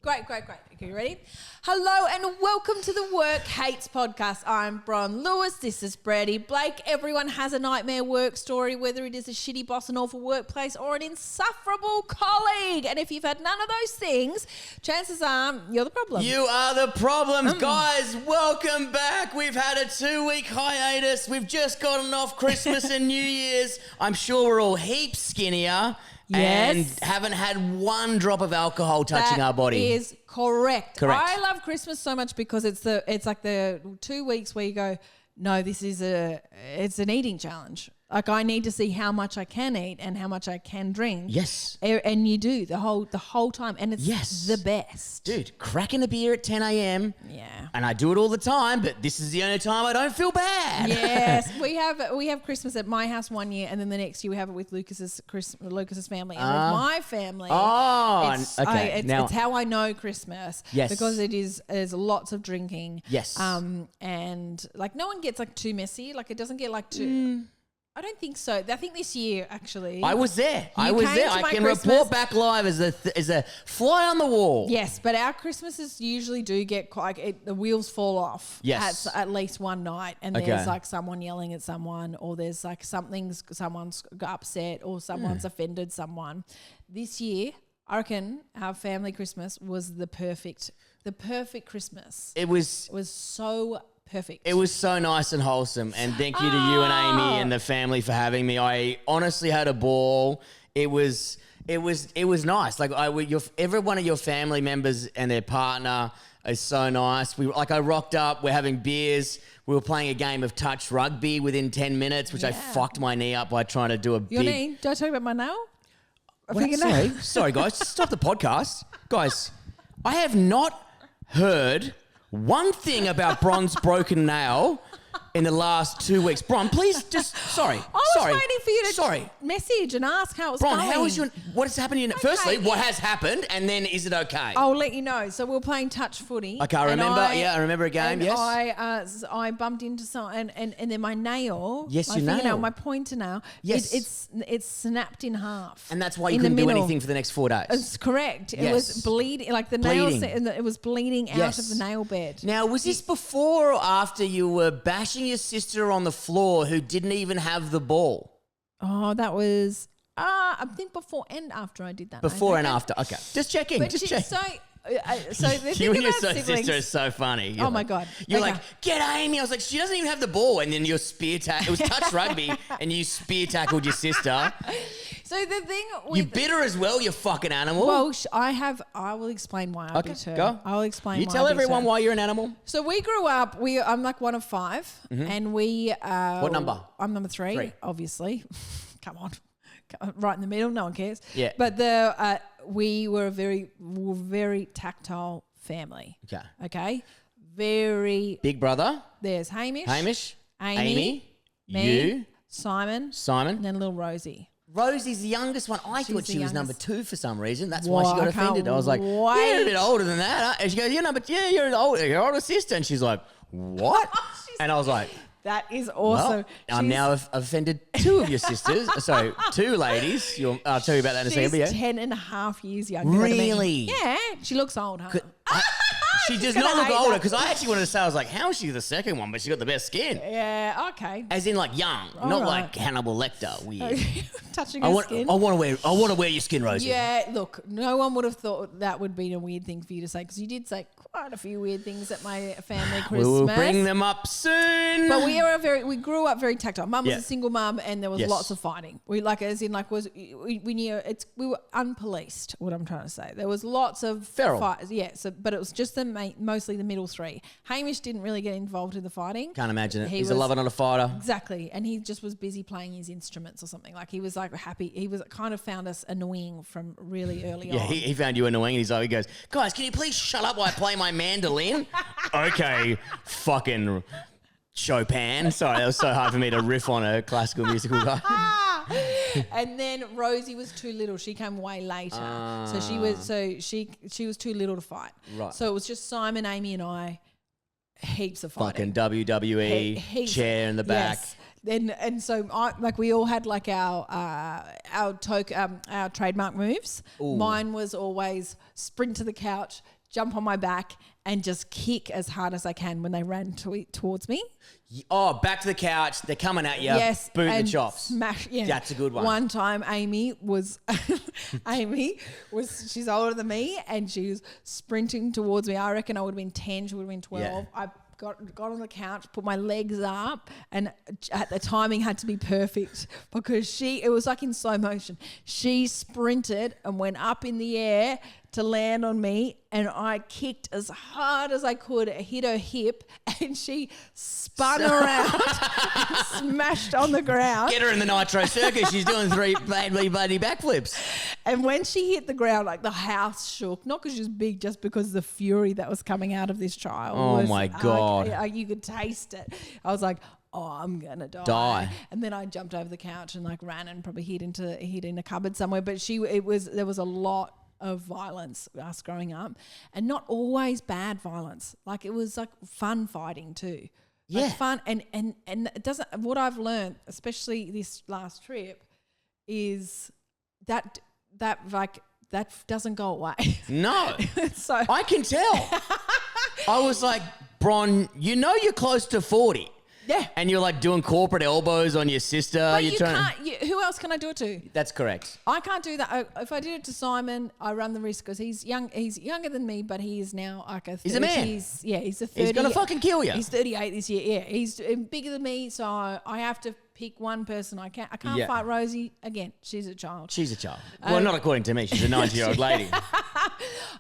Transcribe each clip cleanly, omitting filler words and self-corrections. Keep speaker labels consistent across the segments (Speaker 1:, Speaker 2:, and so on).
Speaker 1: Great. Okay, you ready? Hello and welcome to the Workhates Podcast. I'm Bron Lewis. This is Brady Blake. Everyone has a nightmare work story, whether it is a shitty boss, an awful workplace, or an insufferable colleague. And if you've had none of those things, chances are you're the problem.
Speaker 2: You are the problems. Guys, welcome back. We've had a 2-week hiatus. We've just gotten off Christmas and New Year's. I'm sure we're all heaps skinnier.
Speaker 1: Yes.
Speaker 2: And haven't had one drop of alcohol touching our body.
Speaker 1: That is correct.
Speaker 2: Correct.
Speaker 1: I love Christmas so much because it's like the 2 weeks where you go, no, it's an eating challenge. Like I need to see how much I can eat and how much I can drink.
Speaker 2: Yes.
Speaker 1: And you do the whole time. And it's the best.
Speaker 2: Dude, cracking a beer at 10 a.m.
Speaker 1: Yeah.
Speaker 2: And I do it all the time, but this is the only time I don't feel bad.
Speaker 1: Yes. we have Christmas at my house one year, and then the next year we have it with Lucas's family. And with my family,
Speaker 2: okay.
Speaker 1: It's how I know Christmas.
Speaker 2: Yes.
Speaker 1: Because there's lots of drinking.
Speaker 2: Yes.
Speaker 1: And like no one gets like too messy. Like it doesn't get like too... I don't think so. I think this year, actually.
Speaker 2: I was there. I can report back live as a fly on the wall.
Speaker 1: Yes, but our Christmases usually do get quite... the wheels fall off.
Speaker 2: Yes.
Speaker 1: At least one night. And there's like someone yelling at someone, or there's like someone's got upset, or someone's offended someone. This year, I reckon our family Christmas was the perfect Christmas.
Speaker 2: It was
Speaker 1: so perfect.
Speaker 2: It was so nice and wholesome, and thank you to you and Amy and the family for having me. I honestly had a ball. It was nice. Like every one of your family members and their partner is so nice. I rocked up. We're having beers. We were playing a game of touch rugby within 10 minutes, which I fucked my knee up by trying to do
Speaker 1: Your knee? Did I tell you about my nail?
Speaker 2: Sorry, guys. Stop the podcast, guys. I have not heard one thing about Bron's broken nail in the last 2 weeks. Bron, please just... Sorry.
Speaker 1: I was waiting for you to message and ask how it's
Speaker 2: Bron,
Speaker 1: going.
Speaker 2: what is happening? Okay, firstly, what has happened, and then is it okay?
Speaker 1: I'll let you know. So we're playing touch footy.
Speaker 2: Okay, I remember a game, yes.
Speaker 1: I bumped into someone, and then my nail...
Speaker 2: Yes, your nail.
Speaker 1: My pointer nail,
Speaker 2: yes.
Speaker 1: it's snapped in half.
Speaker 2: And that's why you couldn't do anything for the next 4 days.
Speaker 1: It's correct.
Speaker 2: Yes.
Speaker 1: It was bleeding, like the nail... It was bleeding out of the nail bed.
Speaker 2: Now, was this before or after you were bashing your sister on the floor who didn't even have the ball?
Speaker 1: Oh, that was... I think before and after I did that.
Speaker 2: Before and after. Okay. Just checking. Just checking.
Speaker 1: So the
Speaker 2: you
Speaker 1: thing
Speaker 2: and your
Speaker 1: about
Speaker 2: sister is so funny.
Speaker 1: You're my God.
Speaker 2: You're like, get Amy. I was like, she doesn't even have the ball. And then your spear tackle. It was touch rugby and you spear tackled your sister.
Speaker 1: So the thing...
Speaker 2: You bit her as well, you fucking animal.
Speaker 1: Well, I will explain why I bit her.
Speaker 2: Go.
Speaker 1: I will explain
Speaker 2: you
Speaker 1: why
Speaker 2: tell
Speaker 1: I bit
Speaker 2: everyone
Speaker 1: her.
Speaker 2: why you're an animal.
Speaker 1: So we grew up... I'm like one of five. And we...
Speaker 2: what number?
Speaker 1: I'm number three. Obviously. Come on. Right in the middle. No one cares.
Speaker 2: Yeah.
Speaker 1: But we were a very tactile family. Okay. Very...
Speaker 2: Big brother.
Speaker 1: There's Hamish.
Speaker 2: Amy.
Speaker 1: Me.
Speaker 2: You.
Speaker 1: Simon.
Speaker 2: And
Speaker 1: then little Rosie.
Speaker 2: Rosie's the youngest one. I thought she was number 2 for some reason. That's why she got offended. I was like, you're a bit older than that. And she goes, you're your older sister. And she's like, what? And I was like...
Speaker 1: That is awesome.
Speaker 2: Well, I'm now offended 2 of your sisters. So 2 ladies. I'll tell you about that in a second.
Speaker 1: She's 10 and a half years younger than me.
Speaker 2: Really?
Speaker 1: Yeah. She looks old, huh?
Speaker 2: She does not look older, because I actually wanted to say, I was like, how is she the second one? But she got the best skin.
Speaker 1: Yeah, okay.
Speaker 2: As in like young, not like Hannibal Lecter. Weird.
Speaker 1: Touching her skin.
Speaker 2: I want to wear your skin, Rosie.
Speaker 1: Yeah, look, no one would have thought that would be a weird thing for you to say, because you did say quite a few weird things at my family Christmas.
Speaker 2: We will bring them up soon.
Speaker 1: But we grew up very tactile. Mum was a single mum, and there was lots of fighting. We were unpoliced. What I'm trying to say, there was lots of
Speaker 2: feral
Speaker 1: fights. Yeah, but it was just mostly the middle 3. Hamish didn't really get involved in the fighting.
Speaker 2: Can't imagine it. He's a lover, not a fighter.
Speaker 1: Exactly, and he just was busy playing his instruments or something. Like he was like happy. He was kind of found us annoying from really early on.
Speaker 2: Yeah, he found you annoying, and he goes, guys, can you please shut up while I play my mandolin? Okay, fucking Chopin. Sorry, that was so hard for me to riff on a classical musical guy.
Speaker 1: And then Rosie was too little. She came way later. So she was too little to fight.
Speaker 2: Right.
Speaker 1: So it was just Simon, Amy and I, heaps of fighting.
Speaker 2: Fucking WWE chair in the back.
Speaker 1: Yes. And so we all had like our trademark moves.
Speaker 2: Ooh.
Speaker 1: Mine was always sprint to the couch, jump on my back, and just kick as hard as I can when they ran towards me.
Speaker 2: Oh, back to the couch. They're coming at you.
Speaker 1: Yes,
Speaker 2: Boot
Speaker 1: and
Speaker 2: the chops.
Speaker 1: Smash. Yeah,
Speaker 2: that's a good one.
Speaker 1: One time, Amy was she's older than me, and she was sprinting towards me. I reckon I would have been 10. She would have been 12.
Speaker 2: Yeah.
Speaker 1: I got on the couch, put my legs up, and the timing had to be perfect because it was like in slow motion. She sprinted and went up in the air to land on me, and I kicked as hard as I could, hit her hip, and she spun around and smashed on the ground.
Speaker 2: Get her in the Nitro Circus. She's doing 3 bloody backflips.
Speaker 1: And when she hit the ground, like the house shook, not because she was big, just because the fury that was coming out of this child.
Speaker 2: Oh my God.
Speaker 1: You could taste it. I was like, oh, I'm going to die. And then I jumped over the couch and like ran and probably hid in a cupboard somewhere. But there was a lot of violence us growing up, and not always bad violence. Like it was like fun fighting too.
Speaker 2: Yeah.
Speaker 1: Like fun and it doesn't, what I've learned, especially this last trip, is that doesn't go away.
Speaker 2: No.
Speaker 1: So
Speaker 2: I can tell. I was like, Bron, you're close to 40.
Speaker 1: Yeah.
Speaker 2: And you're like doing corporate elbows on your sister.
Speaker 1: But you can't. Who else can I do it to?
Speaker 2: That's correct.
Speaker 1: I can't do that. If I did it to Simon, I run the risk because he's young. He's younger than me, but he is now like a 30.
Speaker 2: He's a man.
Speaker 1: He's a 30.
Speaker 2: He's going to fucking kill you.
Speaker 1: He's 38 this year. Yeah. He's bigger than me, so I have to pick one person. I can't fight Rosie. Again, she's a child.
Speaker 2: She's a child. Well, not according to me. She's a 90-year-old lady.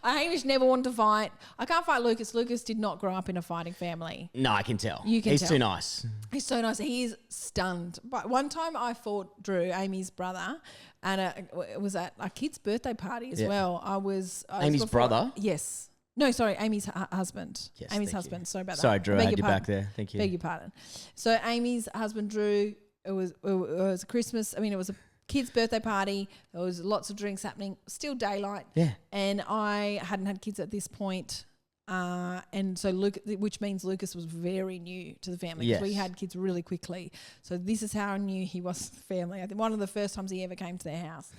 Speaker 1: Hamish never wanted to fight. I can't fight Lucas. Lucas did not grow up in a fighting family.
Speaker 2: No, I can tell.
Speaker 1: You can
Speaker 2: He's
Speaker 1: tell.
Speaker 2: too nice.
Speaker 1: He's so nice. He is stunned. But one time I fought Drew, Amy's brother, and it was at a kid's birthday party as well. I was
Speaker 2: Amy's brother?
Speaker 1: Yes. No, sorry, Amy's husband.
Speaker 2: Yes,
Speaker 1: Amy's
Speaker 2: thank
Speaker 1: husband.
Speaker 2: you.
Speaker 1: Sorry about that.
Speaker 2: Sorry, Drew, I
Speaker 1: Beg
Speaker 2: had
Speaker 1: your
Speaker 2: you back
Speaker 1: pardon.
Speaker 2: there. Thank you.
Speaker 1: Beg your pardon. So Amy's husband, Drew, it was Christmas. I mean, it was a kid's birthday party. There was lots of drinks happening. Still daylight.
Speaker 2: Yeah.
Speaker 1: And I hadn't had kids at this point. And so which means Lucas was very new to the family because we had kids really quickly. So this is how I knew he was family. I think one of the first times he ever came to their house.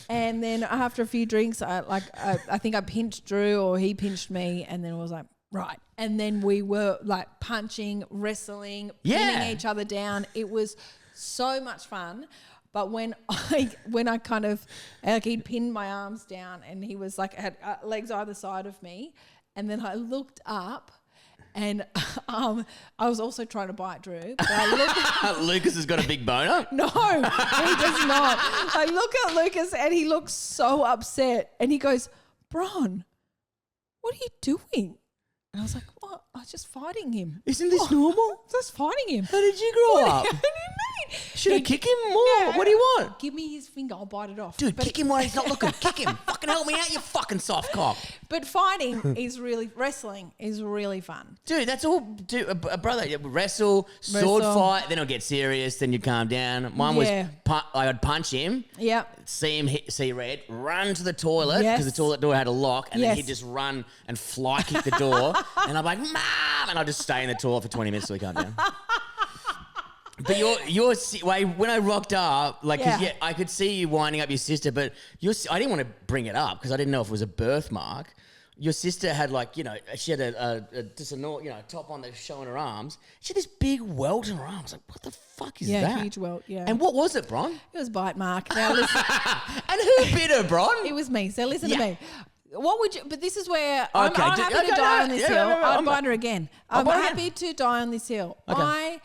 Speaker 1: And then after a few drinks, I think I pinched Drew or he pinched me, and then I was like, right. And then we were like punching, wrestling, pinning each other down. It was so much fun. But when I kind of, like, he'd pinned my arms down and he was like, had legs either side of me. And then I looked up and I was also trying to bite Drew. But I looked
Speaker 2: Lucas has got a big boner?
Speaker 1: No, he does not. I look at Lucas and he looks so upset. And he goes, Bron, what are you doing? And I was like, what? I was just fighting him.
Speaker 2: Isn't this normal?
Speaker 1: Just fighting him.
Speaker 2: How did you grow up?
Speaker 1: What do you mean?
Speaker 2: Should I kick him more?
Speaker 1: Yeah.
Speaker 2: What do you want?
Speaker 1: Give me his finger. I'll bite it off.
Speaker 2: Dude, kick him while he's not looking. Kick him. Fucking help me out, you fucking soft cock.
Speaker 1: But wrestling is really fun.
Speaker 2: Dude, that's all. Dude, a brother, wrestle, sword fight, then it'll get serious, then you calm down. Mine was, I'd punch him.
Speaker 1: Yep.
Speaker 2: See red, run to the toilet because the toilet door had a lock, and then he'd just run and fly kick the door, and I'm like, Mom! And I'll just stay in the toilet for 20 minutes till he calmed down. But when I rocked up, I could see you winding up your sister, but I didn't want to bring it up because I didn't know if it was a birthmark. Your sister had she had a top on that's showing her arms. She had this big welt in her arms. Like, what the fuck is that?
Speaker 1: Yeah, huge welt, yeah.
Speaker 2: And what was it, Bron?
Speaker 1: It was bite mark. Now listen.
Speaker 2: And who bit her, Bron?
Speaker 1: It was me. So listen to me. What would you? But this is where I'm happy to
Speaker 2: okay,
Speaker 1: die on this hill. I'd bite her again. I'm
Speaker 2: bite her
Speaker 1: happy to die on this hill.
Speaker 2: Okay.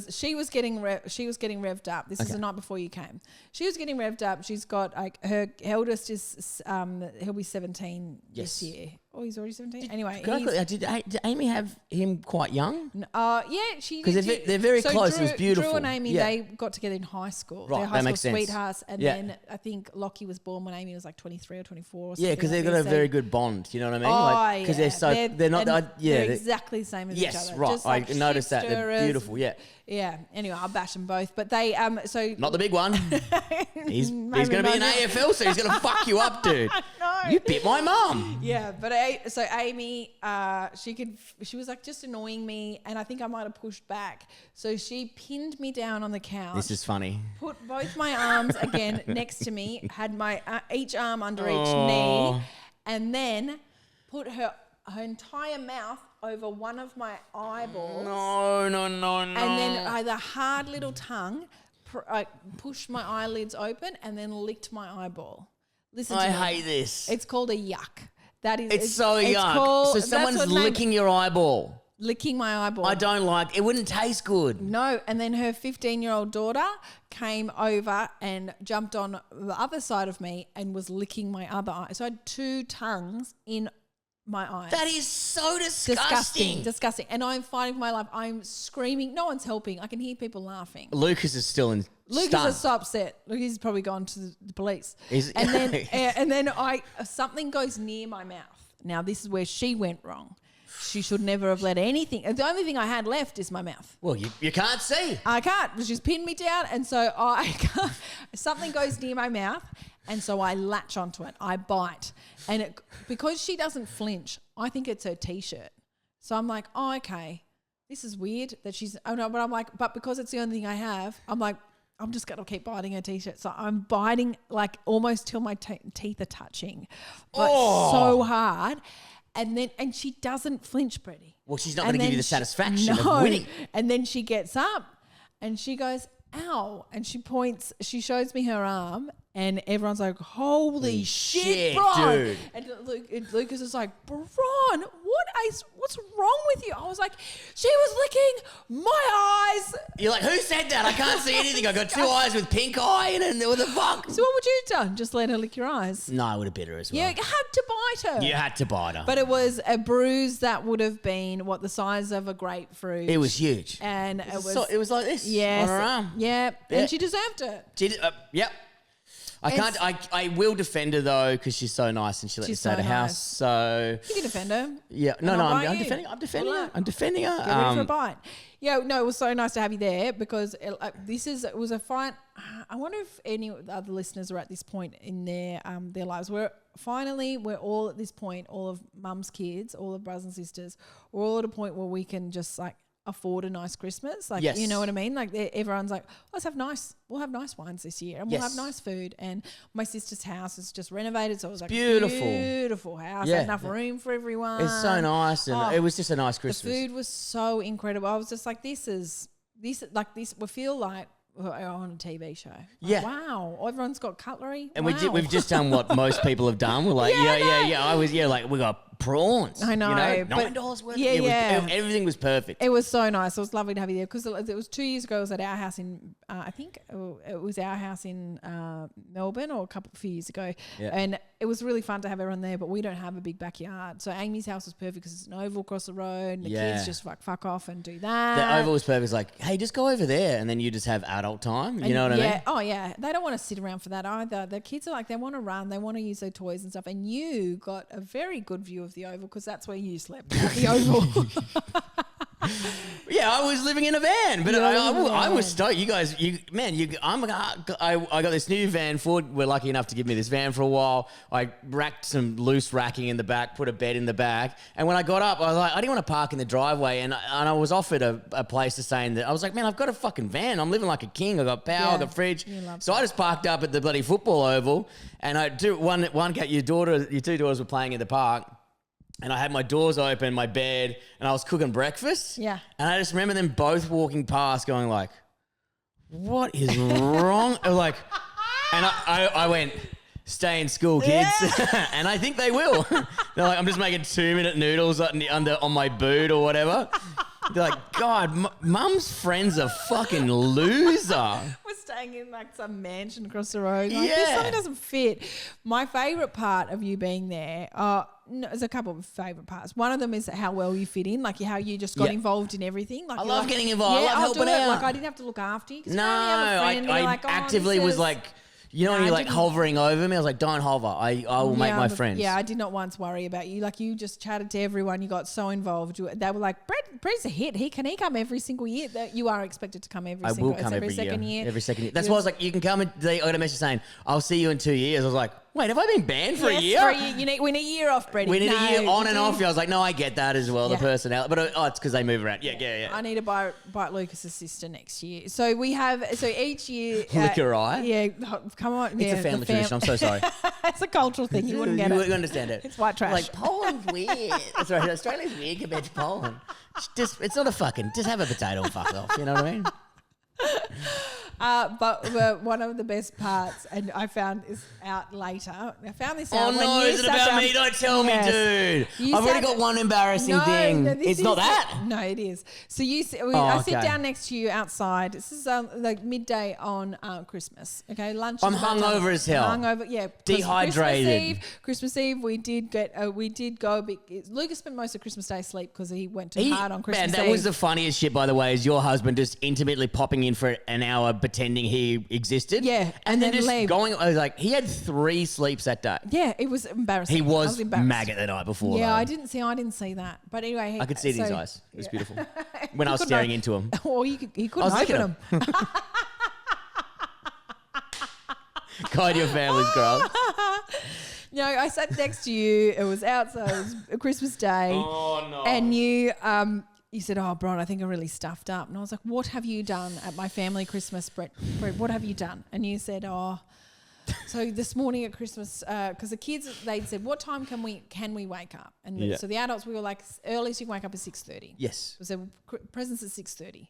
Speaker 1: She was getting revved up. This is the night before you came. She was getting revved up. She's got her eldest is he'll be 17 this year. Oh, he's already 17. Anyway,
Speaker 2: did Amy have him quite young?
Speaker 1: Yeah, she
Speaker 2: because they're very close.
Speaker 1: Drew,
Speaker 2: it was beautiful.
Speaker 1: Drew and Amy, they got together in high school.
Speaker 2: Right,
Speaker 1: they're high
Speaker 2: that
Speaker 1: school
Speaker 2: makes sense.
Speaker 1: sweethearts, and then I think Lockie was born when Amy was like 23 or 24. Or
Speaker 2: yeah, because they've got a very good bond. You know what I mean?
Speaker 1: Oh,
Speaker 2: because
Speaker 1: they're exactly the same as each other.
Speaker 2: Yes, right.
Speaker 1: Just like
Speaker 2: I noticed that. They're beautiful. Yeah.
Speaker 1: Yeah. Anyway, I'll bash them both, but they
Speaker 2: not the big one. He's going to be in AFL, so he's going to fuck you up, dude.
Speaker 1: No. know.
Speaker 2: You bit my mum.
Speaker 1: Yeah, but so Amy, she was like just annoying me, and I think I might have pushed back. So she pinned me down on the couch.
Speaker 2: This is funny.
Speaker 1: Put both my arms again next to me, had my each arm under each knee, and then put her entire mouth over one of my eyeballs.
Speaker 2: No.
Speaker 1: And then the hard little tongue pushed my eyelids open and then licked my eyeball. Listen to me.
Speaker 2: I hate this.
Speaker 1: It's called a yuck. That is.
Speaker 2: It's so yuck. So someone's licking your eyeball.
Speaker 1: Licking my eyeball.
Speaker 2: I don't like it. Wouldn't taste good.
Speaker 1: No. And then her 15-year-old daughter came over and jumped on the other side of me and was licking my other eye. So I had two tongues in my eyes.
Speaker 2: That is so disgusting.
Speaker 1: Disgusting. And I'm fighting for my life. I'm screaming. No one's helping. I can hear people laughing.
Speaker 2: Lucas is still in.
Speaker 1: Lucas is so upset. He's probably gone to the police. And then something goes near my mouth. Now this is where she went wrong. She should never have let anything. The only thing I had left is my mouth.
Speaker 2: Well, you can't see.
Speaker 1: I can't. She's pinned me down, and so something goes near my mouth, and so I latch onto it. I bite, and because she doesn't flinch, I think it's her t-shirt. So I'm like, oh, okay, this is weird that she's. Oh no, but I'm like, but because it's the only thing I have, I'm like, I'm just gonna keep biting her t-shirt. So I'm biting like almost till my teeth are touching, but so hard. And she doesn't flinch, Brady.
Speaker 2: Well, she's not going to give you the satisfaction of winning.
Speaker 1: And then she gets up and she goes, ow. And she shows me her arm, and everyone's like, holy shit, Bron.
Speaker 2: Dude.
Speaker 1: And Lucas is like, Bron, what's wrong with you? I was like, she was licking my eyes.
Speaker 2: You're like, who said that? I can't see anything. I got two eyes with pink eye and what the fuck?
Speaker 1: So what would you have done? Just let her lick your eyes?
Speaker 2: No, I would have bit her as well.
Speaker 1: You had to bite her.
Speaker 2: You had to bite her.
Speaker 1: But it was a bruise that would have been the size of a grapefruit.
Speaker 2: It was huge.
Speaker 1: And
Speaker 2: it was like this
Speaker 1: yes,
Speaker 2: on her arm.
Speaker 1: Yeah. And she deserved it.
Speaker 2: Yep. I will defend her though, because she's so nice and she let me stay at the house. So
Speaker 1: you can defend her.
Speaker 2: Yeah, I'm defending her. I'm defending her.
Speaker 1: Get ready for a bite. Yeah, no, it was so nice to have you there because it was a fine. I wonder if any other listeners are at this point in their lives where finally we're all at this point, all of mum's kids, all of brothers and sisters, we're all at a point where we can just like afford a nice Christmas. Like,
Speaker 2: yes.
Speaker 1: You know what I mean? Like everyone's like, we'll have nice wines this year and we'll have nice food. And my sister's house is just renovated. So it was like beautiful house.
Speaker 2: Yeah.
Speaker 1: Enough room for everyone.
Speaker 2: It's so nice. And it was just a nice Christmas.
Speaker 1: The food was so incredible. I was just like, this. We feel like we're on a TV show. Like,
Speaker 2: yeah.
Speaker 1: Wow. Everyone's got cutlery.
Speaker 2: And
Speaker 1: wow.
Speaker 2: we've just done what most people have done. We're like, yeah. We got prawns.
Speaker 1: I know.
Speaker 2: $9 worth.
Speaker 1: Yeah.
Speaker 2: Everything was perfect.
Speaker 1: It was so nice. It was lovely to have you there because it was 2 years ago. It was at our house in, I think it was our house in Melbourne or a few years ago.
Speaker 2: Yeah.
Speaker 1: And it was really fun to have everyone there, but we don't have a big backyard. So Amy's house was perfect because it's an oval across the road and the kids just fuck off and do that.
Speaker 2: The oval was perfect. It's like, hey, just go over there and then you just have adult time. You know what I mean?
Speaker 1: Oh, yeah. They don't want to sit around for that either. The kids are like, they want to run. They want to use their toys and stuff. And you got a very good view of the oval because that's where you slept, at the oval.
Speaker 2: Yeah, I was living in a van, but I was stoked. You guys, I got this new van. Ford were lucky enough to give me this van for a while. I racked some loose racking in the back, put a bed in the back, and when I got up, I was like, I didn't want to park in the driveway, and I was offered a place to stay in. I was like, man, I've got a fucking van. I'm living like a king. I got power, I got fridge. So I just parked up at the bloody football oval, and your two daughters were playing in the park. And I had my doors open, my bed, and I was cooking breakfast.
Speaker 1: Yeah.
Speaker 2: And I just remember them both walking past going like, what is wrong? And I went, stay in school, kids. Yeah. And I think they will. They're like, I'm just making 2-minute noodles on my boot or whatever. They're like, God, mum's friend's a fucking loser.
Speaker 1: We're staying in like some mansion across the road. Like, this something doesn't fit. My favourite part of you being there, there's a couple of favourite parts. One of them is how well you fit in, like how you just got involved in everything. Like
Speaker 2: I love getting involved. I love helping out.
Speaker 1: Like I didn't have to look after you.
Speaker 2: No, I actively was like, you know when you're like hovering over me? I was like, don't hover. I will make my friends.
Speaker 1: Yeah, I did not once worry about you. Like you just chatted to everyone. You got so involved. They were like, Brett's a hit. He come every single year. That you are expected to come every second year.
Speaker 2: Every second year. That's why I was like, you can come. I got a message saying, I'll see you in 2 years. I was like, Wait, have I been banned for a year?
Speaker 1: For a year. We need a year off, Brady.
Speaker 2: We need a year on and off. I was like, no, I get that as well, the personality. But it's because they move around. Yeah.
Speaker 1: I need to bite Lucas's sister next year. So we have, each year.
Speaker 2: Lick your eye?
Speaker 1: Yeah, come on.
Speaker 2: It's a family tradition. I'm so sorry.
Speaker 1: It's a cultural thing. You wouldn't get it.
Speaker 2: You wouldn't understand it.
Speaker 1: It's white trash.
Speaker 2: Like, Poland's weird. That's right. Australia's weird compared to Poland. It's not a fucking, just have a potato and fuck off. You know what I mean?
Speaker 1: But one of the best parts, and I found this out later. I found this out.
Speaker 2: Oh no, is it about me? Don't tell me, dude. I've already got one embarrassing thing. No, it's not that.
Speaker 1: No, it is. So I sit down next to you outside. This is like midday on Christmas. Okay, lunch.
Speaker 2: I'm hungover as hell.
Speaker 1: Hungover, yeah.
Speaker 2: Dehydrated.
Speaker 1: Christmas Eve, we did go a bit. Lucas spent most of Christmas Day asleep because he went too hard on Christmas Eve.
Speaker 2: Man, that was the funniest shit, by the way, is your husband just intimately popping in for an hour pretending he existed.
Speaker 1: Yeah.
Speaker 2: And then just
Speaker 1: leave.
Speaker 2: going, I was like, he had 3 sleeps that day.
Speaker 1: Yeah, it was embarrassing.
Speaker 2: He was maggot the night before.
Speaker 1: Yeah,
Speaker 2: though.
Speaker 1: I didn't see that. But anyway.
Speaker 2: I could see it in his eyes. It was beautiful. When I was staring into him.
Speaker 1: Or he couldn't open them.
Speaker 2: God, your family's gross.
Speaker 1: No, I sat next to you. It was outside. It was a Christmas Day.
Speaker 2: Oh, no.
Speaker 1: And you said, oh, Bron, I think I'm really stuffed up. And I was like, what have you done at my family Christmas, Brett? What have you done? And you said, so this morning at Christmas, because the kids, they'd said, what time can we wake up? And so the adults, we were like, earliest you can wake up at 6:30.
Speaker 2: Yes.
Speaker 1: So presents at 6:30.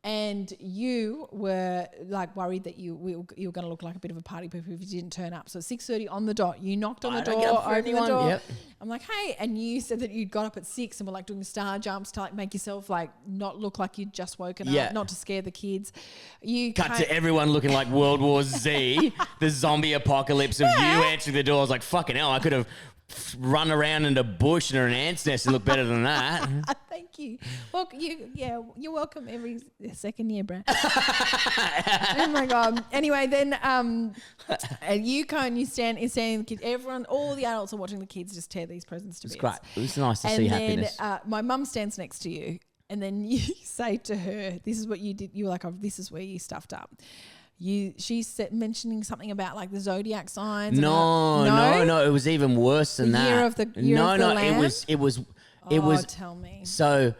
Speaker 1: And you were like worried that you were going to look like a bit of a party pooper if you didn't turn up. So 6:30 on the dot, you knocked on the door, opened the door. Yep. I'm like, hey, and you said that you'd got up at 6 and were like doing star jumps to like make yourself like not look like you'd just woken up, not to scare the kids. You
Speaker 2: cut to everyone looking like World War Z, the zombie apocalypse of you answering the door. I was like, fucking hell, I could have run around in a bush or an ant's nest and look better than that.
Speaker 1: Thank you. Well, you're welcome every second year, Brad. Oh my God. Anyway, then you stand in the kids. Everyone, all the adults are watching the kids just tear these presents to bits.
Speaker 2: It's great. It was nice to see happiness.
Speaker 1: My mum stands next to you, and then you say to her, "This is what you did." You were like, "Oh, this is where you stuffed up." She's mentioning something about like the zodiac signs.
Speaker 2: No. It was even worse than that.
Speaker 1: Year of the lamb?
Speaker 2: It was.
Speaker 1: Tell me.
Speaker 2: So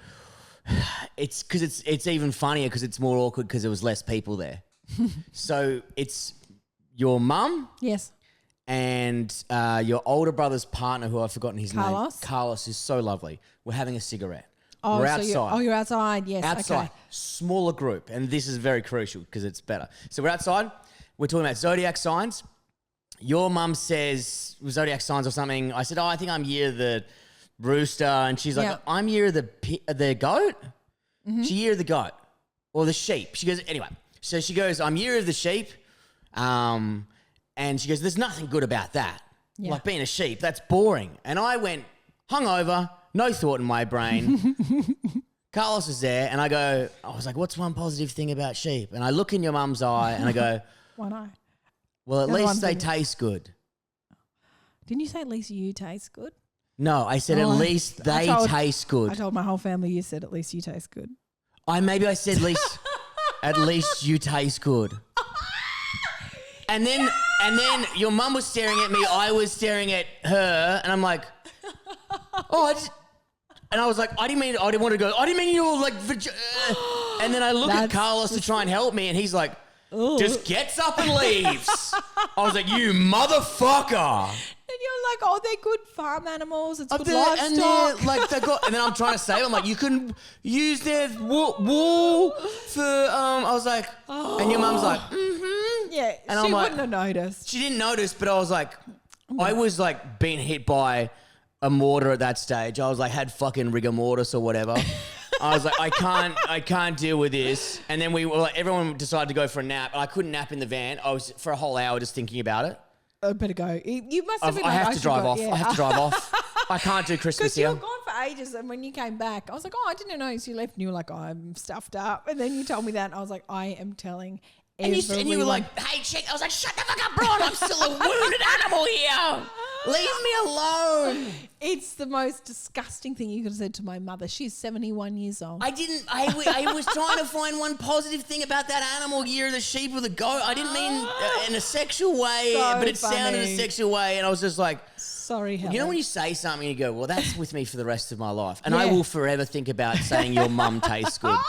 Speaker 2: it's because it's even funnier because it's more awkward because there was less people there. So it's your mum.
Speaker 1: Yes.
Speaker 2: And your older brother's partner, who I've forgotten his name. Carlos is so lovely. We're having a cigarette.
Speaker 1: Oh,
Speaker 2: we're outside.
Speaker 1: You're outside, yes.
Speaker 2: Outside.
Speaker 1: Okay.
Speaker 2: Smaller group. And this is very crucial because it's better. So we're outside. We're talking about zodiac signs. Your mum says zodiac signs or something. I said, I think I'm year of the rooster. And she's like, I'm year of the goat? Mm-hmm. She year of the goat. Or the sheep. She goes, anyway. So she goes, I'm year of the sheep. And she goes, there's nothing good about that. Yeah. Like being a sheep, that's boring. And I went, hungover. No thought in my brain. Carlos is there, and I was like, what's one positive thing about sheep? And I look in your mum's eye, and I go,
Speaker 1: one eye.
Speaker 2: Well, at least they taste good.
Speaker 1: Didn't you say at least you taste good?
Speaker 2: No, I said at least they taste good.
Speaker 1: I told my whole family you said at least you taste good.
Speaker 2: Maybe I said at least you taste good. And then your mum was staring at me, I was staring at her, and I'm like, and I was like, I didn't want to go, I didn't mean you were like, and then I look at Carlos to try and help me, and he's like, just gets up and leaves. I was like, you motherfucker.
Speaker 1: And you're like, they're good farm animals. It's good livestock.
Speaker 2: And then I'm trying to save them. Like, you can use their wool for, I was like, and your mum's like, mm-hmm.
Speaker 1: Yeah, and she wouldn't have noticed.
Speaker 2: She didn't notice, but I was like, I was like being hit by a mortar at that stage. I was like, had fucking rigor mortis or whatever. I was like, I can't deal with this. And then everyone decided to go for a nap. I couldn't nap in the van. I was for a whole hour just thinking about it.
Speaker 1: I better go. You must have been
Speaker 2: I have to drive off. Yeah. I have to drive off. I can't do Christmas here.
Speaker 1: Because you were gone for ages, and when you came back, I was like, I didn't notice you left. And you were like, I'm stuffed up. And then you told me that, and I was like, I am telling everyone.
Speaker 2: And you were like, hey, chick. I was like, shut the fuck up, Bron. I'm still a wounded animal here. Leave me alone.
Speaker 1: It's the most disgusting thing you could have said to my mother. She's 71 years old.
Speaker 2: I didn't. I was trying to find one positive thing about that animal. Year of the sheep or the goat. I didn't mean in a sexual way,
Speaker 1: So
Speaker 2: but it sounded a sexual way, and I was just like,
Speaker 1: sorry, Helen.
Speaker 2: you know when you say something, you go, well, that's with me for the rest of my life, and
Speaker 1: Yeah.
Speaker 2: I will forever think about saying your mum tastes good.
Speaker 1: Don't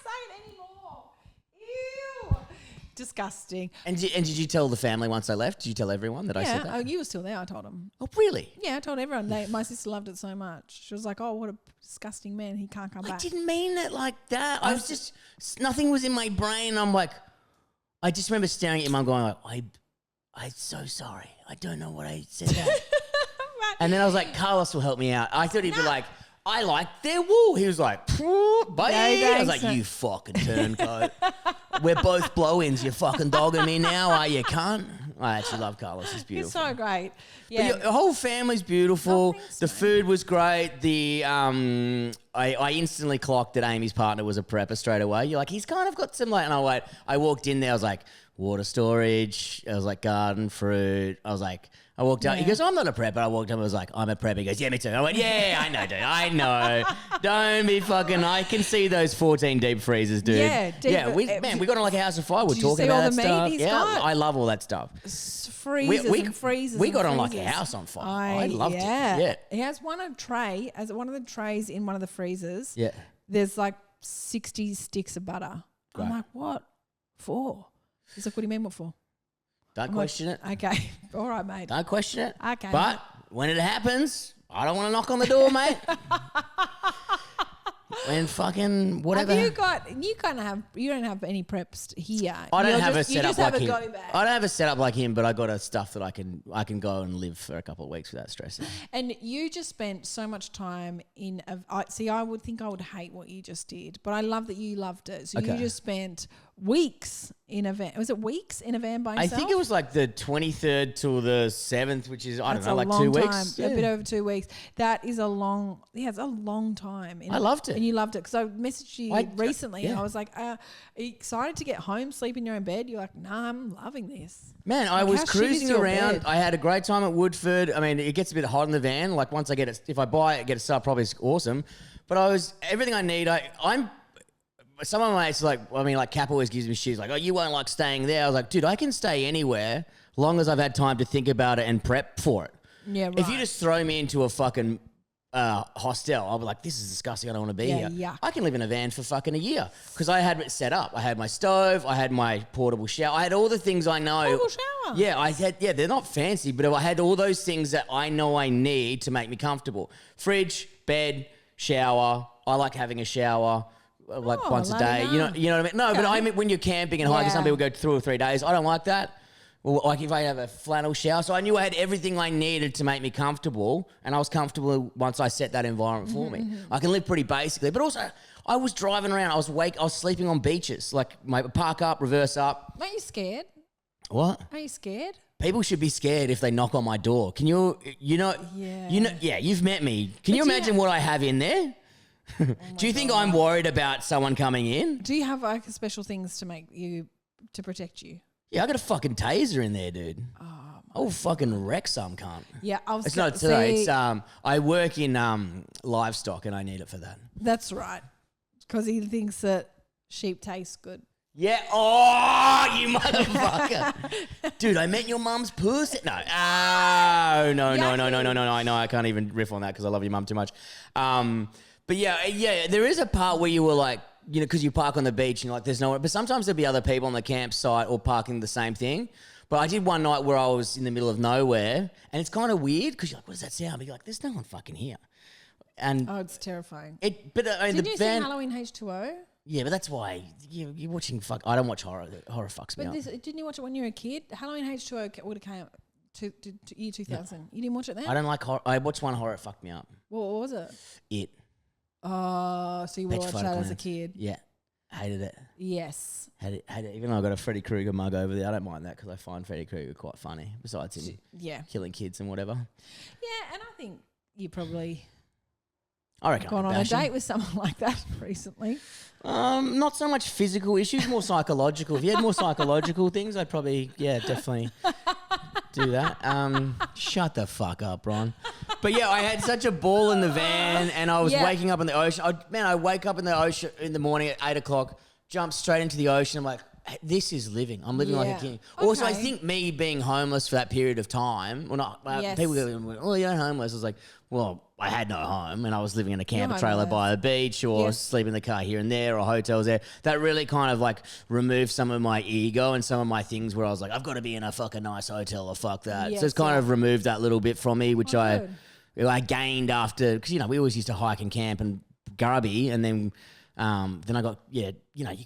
Speaker 1: say it anymore. Ew. Disgusting.
Speaker 2: And did you tell the family once I left? Did you tell everyone that I said that?
Speaker 1: Oh, you were still there. I told them.
Speaker 2: Oh, really?
Speaker 1: Yeah, I told everyone. My sister loved it so much. She was like, "Oh, what a disgusting man! He can't come
Speaker 2: I
Speaker 1: back."
Speaker 2: didn't mean it like that. I was just, nothing was in my brain. I'm like, I just remember staring at your mum going like, I'm so sorry. I don't know what I said that. And then I was like, Carlos will help me out. I thought he'd be like, I like their wool. He was like, bye. I was like, you fucking turncoat. We're both blow-ins. You're fucking dogging me now, are you, cunt? I actually love Carlos. He's beautiful.
Speaker 1: It's so great. Yeah.
Speaker 2: But your whole family's beautiful.
Speaker 1: thanks,
Speaker 2: The
Speaker 1: mate.
Speaker 2: food was great. I instantly clocked that Amy's partner was a prepper straight away. You're like, he's kind of got some like, and I walked in there. I was like, water storage. I was like, garden fruit. I walked out. He goes, I'm not a prepper. I walked up. I was like, I'm a prepper. He goes, yeah, me too. I went, yeah, I know, dude. I know. Don't be fucking. I can see those 14 deep freezers, dude.
Speaker 1: Yeah,
Speaker 2: we got on like a house of fire. We're
Speaker 1: Did you
Speaker 2: talking
Speaker 1: see all
Speaker 2: about
Speaker 1: the
Speaker 2: that
Speaker 1: meat
Speaker 2: stuff.
Speaker 1: he's
Speaker 2: Yeah,
Speaker 1: got?
Speaker 2: I love all that stuff.
Speaker 1: Freezers and freezers.
Speaker 2: We
Speaker 1: and
Speaker 2: got on like a
Speaker 1: freezers.
Speaker 2: house on fire. I loved it.
Speaker 1: Yeah. He has one of the trays in one of the freezers.
Speaker 2: Yeah.
Speaker 1: There's like 60 sticks of butter.
Speaker 2: Great.
Speaker 1: I'm like, what for? He's like, what do you mean what for?
Speaker 2: Don't question it.
Speaker 1: Okay. All right, mate.
Speaker 2: Don't question it.
Speaker 1: Okay.
Speaker 2: But when it happens, I don't want to knock on the door, mate. When fucking whatever.
Speaker 1: Have you don't have any preps here.
Speaker 2: I don't have a
Speaker 1: you
Speaker 2: setup
Speaker 1: just have
Speaker 2: like
Speaker 1: a
Speaker 2: him.
Speaker 1: go bag.
Speaker 2: I don't have a setup like him, but I got a stuff that I can go and live for a couple of weeks without stressing.
Speaker 1: And you just spent so much time in I would think I would hate what you just did, but I love that you loved it. So you
Speaker 2: Okay.
Speaker 1: just spent weeks in a van. Was it weeks in a van by
Speaker 2: I
Speaker 1: yourself?
Speaker 2: think it was like the 23rd till the 7th, which is, I don't
Speaker 1: That's
Speaker 2: know,
Speaker 1: a
Speaker 2: like
Speaker 1: long
Speaker 2: 2
Speaker 1: time,
Speaker 2: weeks.
Speaker 1: a bit over 2 weeks. That is it's a long time.
Speaker 2: I loved it.
Speaker 1: And you loved it. Because I messaged you recently and
Speaker 2: yeah.
Speaker 1: I was like, are you excited to get home, sleep in your own bed? You're like, nah, I'm loving this.
Speaker 2: Man, I
Speaker 1: Like,
Speaker 2: was
Speaker 1: how shit is
Speaker 2: cruising
Speaker 1: your
Speaker 2: around.
Speaker 1: bed?
Speaker 2: I had a great time at Woodford. I mean, it gets a bit hot in the van. Like once I get it, if I buy it, get it started, probably it's awesome. But everything I need, some of my mates like Cap always gives me shit. Like, oh, you won't like staying there. I was like, dude, I can stay anywhere long as I've had time to think about it and prep for it.
Speaker 1: Yeah, right.
Speaker 2: If you just throw me into a fucking hostel, I'll be like, this is disgusting. I don't want to be here.
Speaker 1: yuck.
Speaker 2: I can live in a van for fucking a year because I had it set up. I had my stove. I had my portable shower. I had all the things I know.
Speaker 1: Portable shower?
Speaker 2: Yeah, they're not fancy, but I had all those things that I know I need to make me comfortable. Fridge, bed, shower. I like having a shower. Like once a day, you know what I mean? No, but I mean when you're camping and hiking, some people go 2 or 3 days. I don't like that. Well, like if I have a flannel shower, so I knew I had everything I needed to make me comfortable, and I was comfortable once I set that environment for me. I can live pretty basically, but also I was driving around. I was sleeping on beaches, like my park up, reverse up.
Speaker 1: Aren't you scared?
Speaker 2: What?
Speaker 1: Are you scared?
Speaker 2: People should be scared if they knock on my door. Can you know?
Speaker 1: Yeah.
Speaker 2: You've met me. Can you imagine what I have in there? Do you think I'm worried about someone coming in?
Speaker 1: Do you have like special things to protect you?
Speaker 2: Yeah, I got a fucking taser in there, dude. I'll fucking wreck some cunt.
Speaker 1: Yeah,
Speaker 2: It's not today. It's I work in livestock and I need it for that.
Speaker 1: That's right, because he thinks that sheep taste good.
Speaker 2: Yeah. Oh, you motherfucker, dude! I met your mum's pussy. No. Oh, no. I know I can't even riff on that because I love your mum too much. But yeah. There is a part where you were like, you know, because you park on the beach and you're like, there's nowhere. But sometimes there'll be other people on the campsite or parking the same thing. But I did one night where I was in the middle of nowhere, and it's kind of weird because you're like, what does that sound? But you're like, there's no one fucking here. And
Speaker 1: it's terrifying.
Speaker 2: Didn't
Speaker 1: you see Halloween H2O?
Speaker 2: Yeah, but that's why you're watching fuck. I don't watch horror. Horror fucks me up.
Speaker 1: Didn't you watch it when you were a kid? Halloween H2O would have came out to year 2000. No. You didn't watch it then?
Speaker 2: I don't like horror. I watched one horror. It fucked me up.
Speaker 1: What was it?
Speaker 2: It.
Speaker 1: Oh, so you watched
Speaker 2: Petrified
Speaker 1: that as a
Speaker 2: Clowns.
Speaker 1: kid?
Speaker 2: Yeah, hated it.
Speaker 1: Yes.
Speaker 2: Had it. Even though I got a Freddy Krueger mug over there, I don't mind that because I find Freddy Krueger quite funny. Besides him, killing kids and whatever.
Speaker 1: Yeah, and I think you probably.
Speaker 2: I reckon
Speaker 1: gone on a date with someone like that recently.
Speaker 2: Not so much physical issues, more psychological. If you had more psychological things, I'd probably, definitely do that. Shut the fuck up, Bron. But yeah, I had such a ball in the van, and I was waking up in the ocean. I wake up in the ocean in the morning at 8 o'clock, jump straight into the ocean. I'm like, hey, this is living. I'm living like a king.
Speaker 1: Okay.
Speaker 2: Also, I think me being homeless for that period of time, well, not people go, oh, you're homeless. I was like, well, I had no home, and I was living in a camper trailer by the beach, or sleeping in the car here and there, or hotels there. That really kind of like removed some of my ego and some of my things where I was like, I've got to be in a fucking nice hotel, or fuck that. So it's kind of removed that little bit from me, which I gained after, because we always used to hike and camp and grubby, and then I got you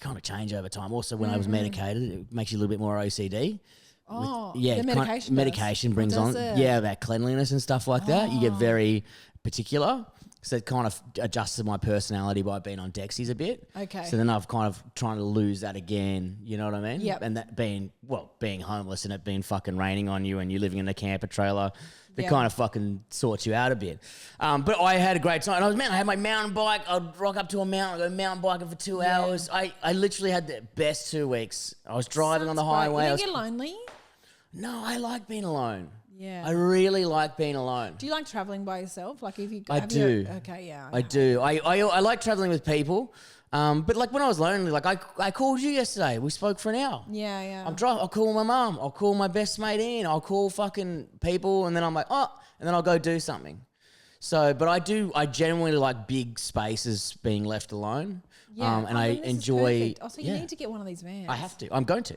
Speaker 2: kind of change over time. Also, when I was medicated, it makes you a little bit more OCD.
Speaker 1: Oh, the
Speaker 2: medication brings on that cleanliness and stuff like that. You get very particular, so it kind of adjusted my personality by being on Dexies a bit.
Speaker 1: Okay.
Speaker 2: So then I've kind of trying to lose that again. You know what I mean?
Speaker 1: Yep.
Speaker 2: And that being homeless and it being fucking raining on you and you living in a camper trailer, it kind of fucking sorts you out a bit. But I had a great time. And I had my mountain bike. I'd rock up to a mountain, go mountain biking for 2 hours. I literally had the best 2 weeks. I was driving on the highway.
Speaker 1: You get lonely?
Speaker 2: No, I like being alone.
Speaker 1: Yeah.
Speaker 2: I really like being alone.
Speaker 1: Do you like traveling by yourself? Like if you
Speaker 2: I do.
Speaker 1: Okay, yeah.
Speaker 2: I do. I like traveling with people. But like when I was lonely, like I called you yesterday. We spoke for an hour.
Speaker 1: Yeah, yeah.
Speaker 2: I'm driving. I'll call my mum. I'll call my best mate in. I'll call fucking people, and then I'm like, and then I'll go do something. So, but I genuinely like big spaces being left alone.
Speaker 1: Yeah.
Speaker 2: And I enjoy.
Speaker 1: Oh, so you need to get one of these vans.
Speaker 2: I have to. I'm going to.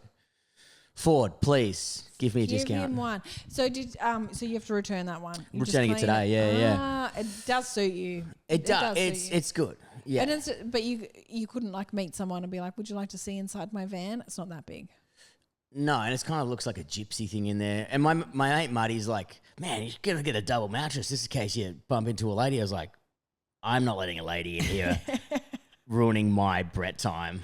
Speaker 2: Ford, please give me a discount.
Speaker 1: Give him one. So so you have to return that one.
Speaker 2: I'm returning it today. Yeah.
Speaker 1: It does suit you.
Speaker 2: It does. It's good. Yeah.
Speaker 1: And but you couldn't like meet someone and be like, would you like to see inside my van? It's not that big.
Speaker 2: No, and it kind of looks like a gypsy thing in there. And my mate Muddy's like, man, you're gonna get a double mattress just in case you bump into a lady. I was like, I'm not letting a lady in here ruining my Brett time.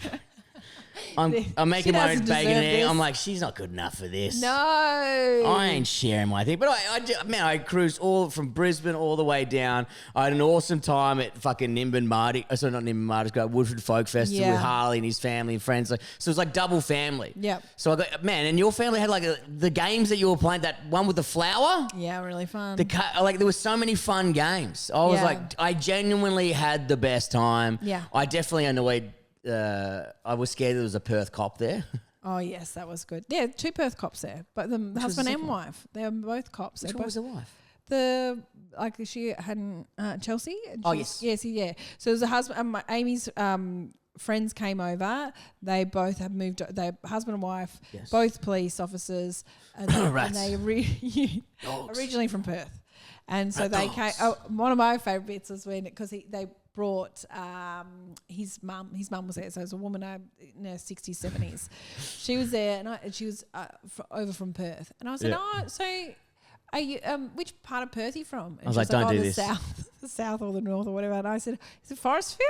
Speaker 2: I'm making my own bacon and egg. I'm like, she's not good enough for this.
Speaker 1: No.
Speaker 2: I ain't sharing my thing. But I cruised all from Brisbane all the way down. I had an awesome time at fucking Nimbin Marty. Sorry, not Nimbin Marty's Grove, Woodford Folk Festival with Harley and his family and friends. So it was like double family.
Speaker 1: Yep.
Speaker 2: So I got, and your family had like the games that you were playing, that one with the flower.
Speaker 1: Yeah, really fun.
Speaker 2: There were so many fun games. I was like, I genuinely had the best time.
Speaker 1: Yeah.
Speaker 2: I definitely annoyed. I was scared there was a Perth cop there.
Speaker 1: Oh yes, that was good. Yeah, 2 Perth cops there, but the husband and wife, they're both cops.
Speaker 2: Which one was the wife?
Speaker 1: She hadn't Chelsea.
Speaker 2: Yes.
Speaker 1: Yeah. So there's a husband. Amy's friends came over. They both have moved. They're husband and wife, both police officers, and they originally from Perth. And so they came. Oh, one of my favourite bits was when they brought his mum. His mum was there, so it was a woman in her 60s, 70s. She was there, and she was over from Perth. And I said, so are you? Which part of Perth are you from? And
Speaker 2: I was like, don't do this.
Speaker 1: The south or the north or whatever. And I said, is it Forestville?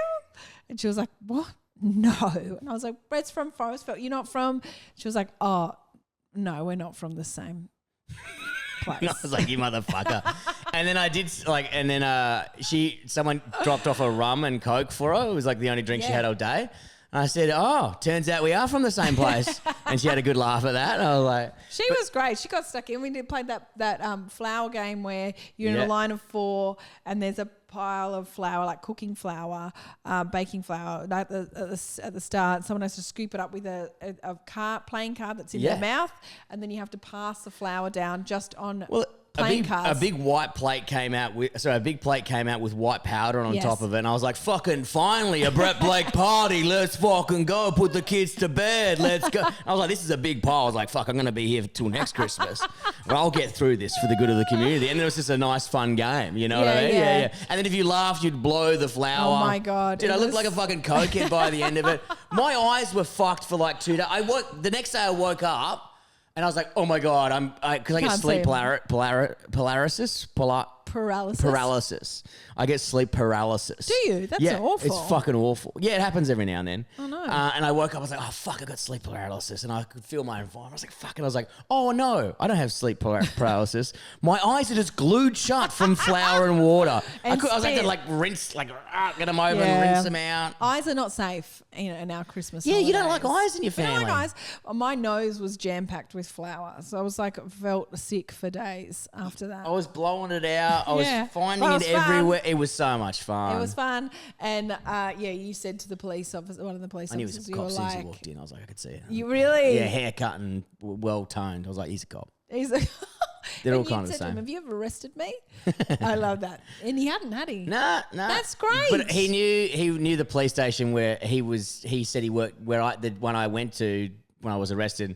Speaker 1: And she was like, what? No. And I was like, Brett's from Forestville. You're not from? She was like, oh, no, we're not from the same place.
Speaker 2: I was like, you motherfucker. And then I did someone dropped off a rum and Coke for her. It was like the only drink she had all day. And I said, turns out we are from the same place. And she had a good laugh at that. And I was like,
Speaker 1: she was great. She got stuck in. We played that flour game where you're in a line of 4 and there's a pile of flour, like cooking flour, baking flour at the start. Someone has to scoop it up with a playing card that's in their mouth, and then you have to pass the flour down just on playing cards.
Speaker 2: A big plate came out with white powder on top of it, and I was like, fucking finally a Brett Blake party. Let's fucking go. Put the kids to bed. Let's go. I was like, this is a big pile. I was like, fuck, I'm going to be here till next Christmas. But I'll get through this for the good of the community. And it was just a nice, fun game. You know what I mean? Yeah. And then if you laughed, you'd blow the flour.
Speaker 1: Oh, my God.
Speaker 2: Dude, I looked like a fucking cokehead by the end of it. My eyes were fucked for like 2 days. The next day I woke up, and I was like, oh, my God, because I get sleep paralysis.
Speaker 1: paralysis?
Speaker 2: I get sleep paralysis.
Speaker 1: Do you? That's awful.
Speaker 2: It's fucking awful. Yeah, it happens every now and then.
Speaker 1: Oh, no.
Speaker 2: And I woke up, I was like, oh, fuck, I got sleep paralysis. And I could feel my environment. I was like, fuck. And I was like, oh, no, I don't have sleep paralysis. My eyes are just glued shut from flour and water. I was like to rinse, get them open and rinse them out.
Speaker 1: Eyes are not safe, in our Christmas
Speaker 2: Yeah,
Speaker 1: holidays.
Speaker 2: you don't like eyes in your family.
Speaker 1: I don't like eyes. My nose was jam-packed with flour. So I was felt sick for days after that.
Speaker 2: I was blowing it out. I was finding it
Speaker 1: fun.
Speaker 2: everywhere. It was so much fun.
Speaker 1: It was fun. And you said to the police officer, one of the police officers,
Speaker 2: I knew he was a cop since he walked in. I was like, I could see it.
Speaker 1: You really?
Speaker 2: Yeah, haircut and well-toned. I was like, he's a cop. They're all kind of the same.
Speaker 1: Have you ever arrested me? I love that. And he hadn't, had he?
Speaker 2: Nah.
Speaker 1: That's great.
Speaker 2: But he knew the police station where he said he worked, when I went to, when I was arrested,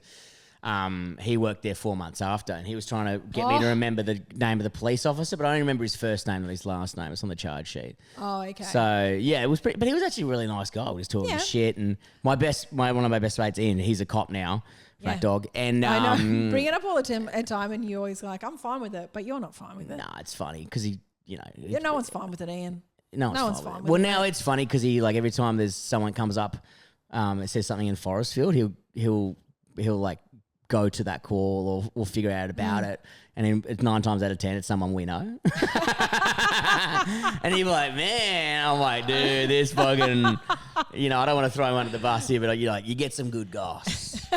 Speaker 2: he worked there 4 months after, and he was trying to get me to remember the name of the police officer, but I don't remember his first name and his last name. It's on the charge sheet.
Speaker 1: Oh, okay.
Speaker 2: So yeah, it was pretty, but he was actually a really nice guy. We was talking shit, and one of my best mates, Ian, he's a cop now. Fat dog. And
Speaker 1: I know. Bring it up all the time, and you're always like, I'm fine with it, but you're not fine with it.
Speaker 2: Nah, it's funny because
Speaker 1: no one's fine with it, Ian.
Speaker 2: No one's fine with it. Well, now it's funny because he, every time there's someone comes up, it says something in Forestfield, he'll go to that call or figure out about it. And then 9 times out of 10, it's someone we know. And he'd be like, man, I'm like, dude, this fucking, I don't want to throw him under the bus here, but you get some good goss.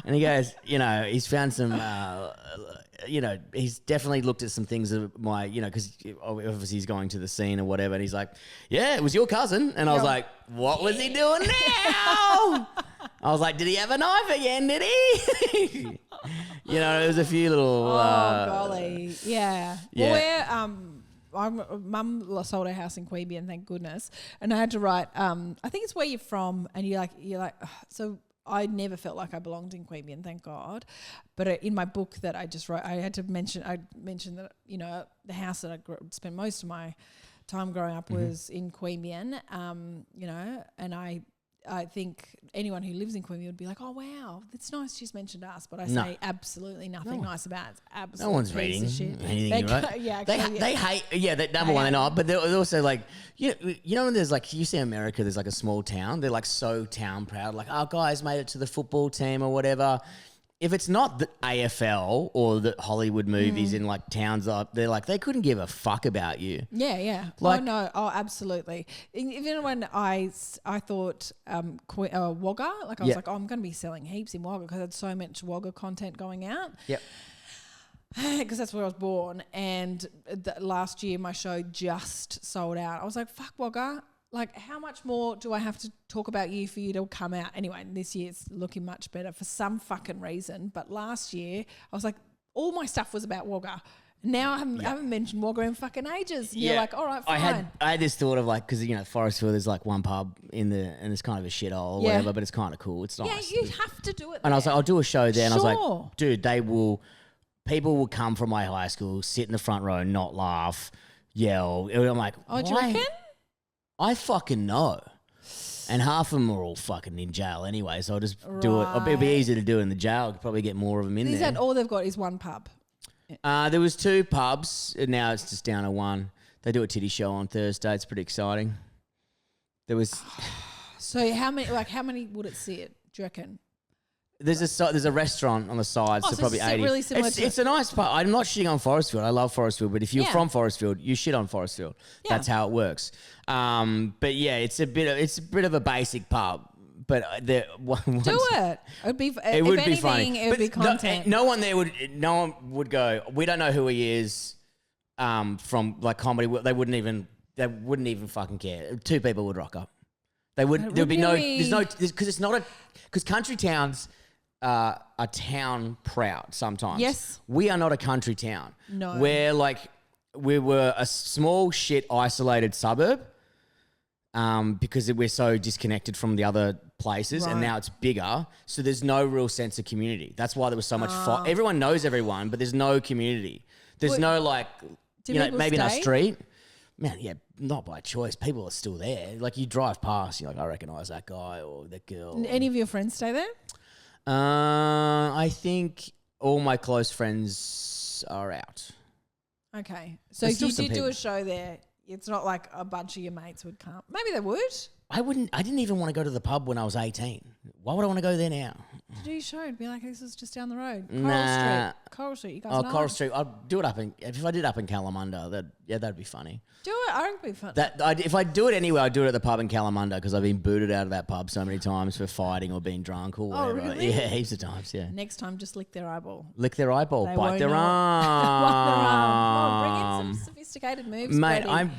Speaker 2: And he goes, he's found some, he's definitely looked at some things of my, because obviously he's going to the scene or whatever. And he's like, yeah, it was your cousin. And I was like, what was he doing now? I was like, did he have a knife again, did he? There was a few little...
Speaker 1: golly. Yeah. Well, Mum sold her house in Queanbeyan, thank goodness. And I had to write, I think it's where you're from, and you're like, so I never felt like I belonged in Queanbeyan, thank God. But in my book that I just wrote, I had to mention that, the house that I spent most of my time growing up was in Queanbeyan, and I think anyone who lives in Queanbeyan would be like, oh, wow, that's nice she's mentioned us. But I say absolutely nothing nice about it. It's absolutely
Speaker 2: no one's reading anything, right?
Speaker 1: Yeah,
Speaker 2: they hate, number one, they're not. But they're also like, when there's you see America, there's a small town. They're so town proud. Like, our guys made it to the football team or whatever. If it's not the AFL or the Hollywood movies in
Speaker 1: towns,
Speaker 2: they're they couldn't give a fuck about you.
Speaker 1: Yeah. Absolutely. Even when I thought Wagga, I was like, I'm going to be selling heaps in Wagga because I had so much Wagga content going out.
Speaker 2: Yep.
Speaker 1: Because that's where I was born, and last year my show just sold out. I was like, fuck Wagga. How much more do I have to talk about you for you to come out? Anyway, this year it's looking much better for some fucking reason. But last year, I was like, all my stuff was about Wagga. Now I haven't mentioned Wagga in fucking ages. And you're like, all right, fine.
Speaker 2: I had this thought of because, Forestfield, there's one pub and it's kind of a shithole or whatever, but it's kind of cool. It's nice.
Speaker 1: Yeah, you have to do it there.
Speaker 2: And I was like, I'll do a show there. And I was like, dude, people will come from my high school, sit in the front row, not laugh, yell. And I'm like,
Speaker 1: do you reckon?
Speaker 2: I fucking know. And half of them are all fucking in jail anyway, so I'll just do it. It'll be easy to do in the jail. I could probably get more of them in there.
Speaker 1: All they've got is one pub?
Speaker 2: There was 2 pubs, and now it's just down to 1. They do a titty show on Thursday. It's pretty exciting. There was...
Speaker 1: So how many would it sit, do you reckon?
Speaker 2: There's a restaurant on the side, so probably 80.
Speaker 1: Really similar
Speaker 2: it's a nice pub. I'm not shitting on Forestfield. I love Forestfield, but if you're from Forestfield, you shit on Forestfield. Yeah. That's how it works. But yeah, it's a bit of a basic pub. But
Speaker 1: do it. It
Speaker 2: would be funny.
Speaker 1: It would be content.
Speaker 2: No one would go, we don't know who he is from comedy. They wouldn't even fucking care. 2 people would rock up. There'd be because country towns are town proud sometimes.
Speaker 1: Yes.
Speaker 2: We are not a country town.
Speaker 1: No.
Speaker 2: We were a small shit isolated suburb because we're so disconnected from the other places, and now it's bigger, so there's no real sense of community. That's why there was so much fight. Everyone knows everyone, but there's no community. There's no maybe in our street. Man, yeah, not by choice. People are still there. You drive past, you're like, I recognise that guy or that girl.
Speaker 1: Any of your friends stay there?
Speaker 2: I think all my close friends are out.
Speaker 1: Okay. So
Speaker 2: There's
Speaker 1: if
Speaker 2: still
Speaker 1: you
Speaker 2: some
Speaker 1: did do
Speaker 2: people.
Speaker 1: a show there, it's not like a bunch of your mates would come. Maybe they would.
Speaker 2: I didn't even want to go to the pub when I was 18. Why would I want to go there now?
Speaker 1: To do your show, it'd be like, this is just down the road.
Speaker 2: Nah.
Speaker 1: Coral Street. You guys
Speaker 2: Oh,
Speaker 1: know.
Speaker 2: Coral Street. I'd do it if I did up in Kalamunda, that'd be funny.
Speaker 1: Do it. I think it'd be fun.
Speaker 2: If I do it anywhere, I'd do it at the pub in Kalamunda because I've been booted out of that pub so many times for fighting or being drunk or whatever.
Speaker 1: Really?
Speaker 2: Yeah, heaps of times, yeah.
Speaker 1: Next time, just lick their eyeball.
Speaker 2: Lick their eyeball,
Speaker 1: They
Speaker 2: bite
Speaker 1: won't
Speaker 2: their
Speaker 1: know. Well, bring in
Speaker 2: arm.
Speaker 1: some sophisticated moves,
Speaker 2: Mate,
Speaker 1: Brady.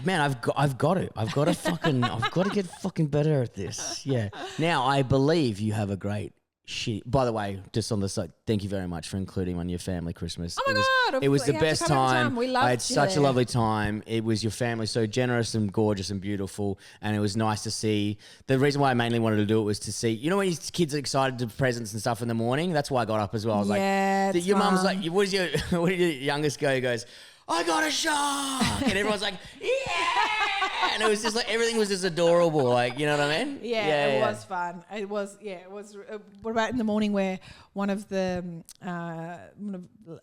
Speaker 2: I've got to get fucking better at this. Yeah. Now I believe you have a great shit. By the way, just on the side, thank you very much for including on your family Christmas.
Speaker 1: Oh my God.
Speaker 2: It was the
Speaker 1: You have to
Speaker 2: best
Speaker 1: come every
Speaker 2: time.
Speaker 1: time. We loved
Speaker 2: I had
Speaker 1: you
Speaker 2: such a
Speaker 1: there.
Speaker 2: lovely time. It was your family so generous and gorgeous and beautiful, and it was nice to see. The reason why I mainly wanted to do it was to see, you know, when your kids are excited to presents and stuff in the morning. That's why I got up as well. I was
Speaker 1: Yeah, it's
Speaker 2: your mum's
Speaker 1: fun.
Speaker 2: like, what did your youngest go? He goes, I got a shark, and everyone's like, yeah, and it was just like everything was just adorable, like, you know what I mean?
Speaker 1: Yeah, it was fun. It was. What about in the morning where one of a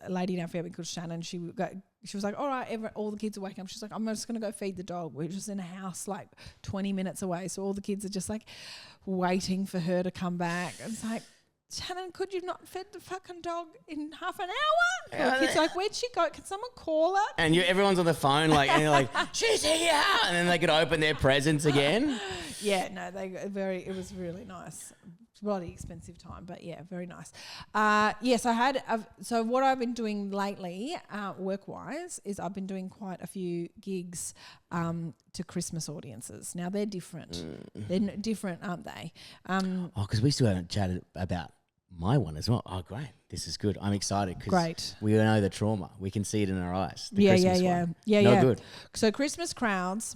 Speaker 1: lady in our family called Shannon, she was like, all right, all the kids are waking up. She's like, I'm just going to go feed the dog. We're just in a house like 20 minutes away. So all the kids are just like waiting for her to come back. And it's like, Shannon, could you not fed the fucking dog in half an hour? And the kids are like, where'd she go? Can someone call her?
Speaker 2: And everyone's on the phone, like, and you're like, she's here, and then they could open their presents again.
Speaker 1: Yeah, no, it was really nice. Bloody expensive time, but yeah, very nice. Yes, so what I've been doing lately, work-wise, is I've been doing quite a few gigs to Christmas audiences. Now, they're different. They're different, aren't they?
Speaker 2: Because we still haven't chatted about my one as well. Oh, great. This is good. I'm excited because we know the trauma. We can see it in our eyes. The Christmas one. No good.
Speaker 1: So Christmas crowds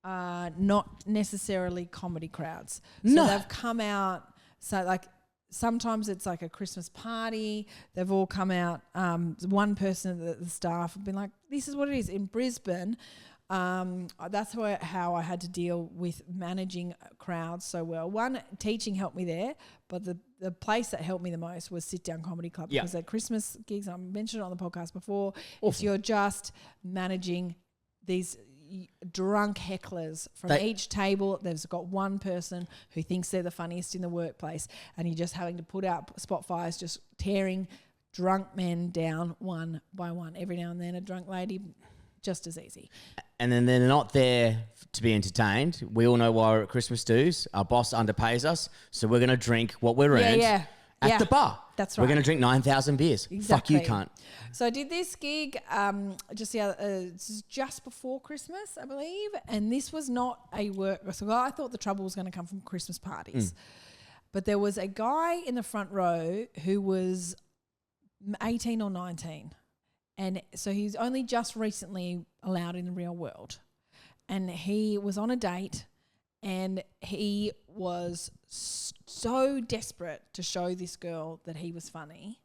Speaker 1: are not necessarily comedy crowds. So
Speaker 2: No.
Speaker 1: they've come out, so like sometimes it's like a Christmas party. They've all come out. One person at the staff have been like, this is what it is. In Brisbane, that's how I had to deal with managing crowds so well. One, teaching helped me there, but the place that helped me the most was Sit Down Comedy Club because at Christmas gigs, I mentioned it on the podcast before, if you're just managing these drunk hecklers from each table, there's got one person who thinks they're the funniest in the workplace, and you're just having to put out spot fires, just tearing drunk men down one by one. Every now and then a drunk lady, just as easy.
Speaker 2: And then they're not there to be entertained. We all know why we're at Christmas dues. Our boss underpays us, so we're going to drink what we're earned at the bar.
Speaker 1: That's right.
Speaker 2: We're going to drink 9,000 beers.
Speaker 1: Exactly.
Speaker 2: Fuck you, cunt.
Speaker 1: So I did this gig just before Christmas, I believe, and this was not a work. So I thought the trouble was going to come from Christmas parties, but there was a guy in the front row who was 18 or 19. And so he's only just recently allowed in the real world. And he was on a date and he was so desperate to show this girl that he was funny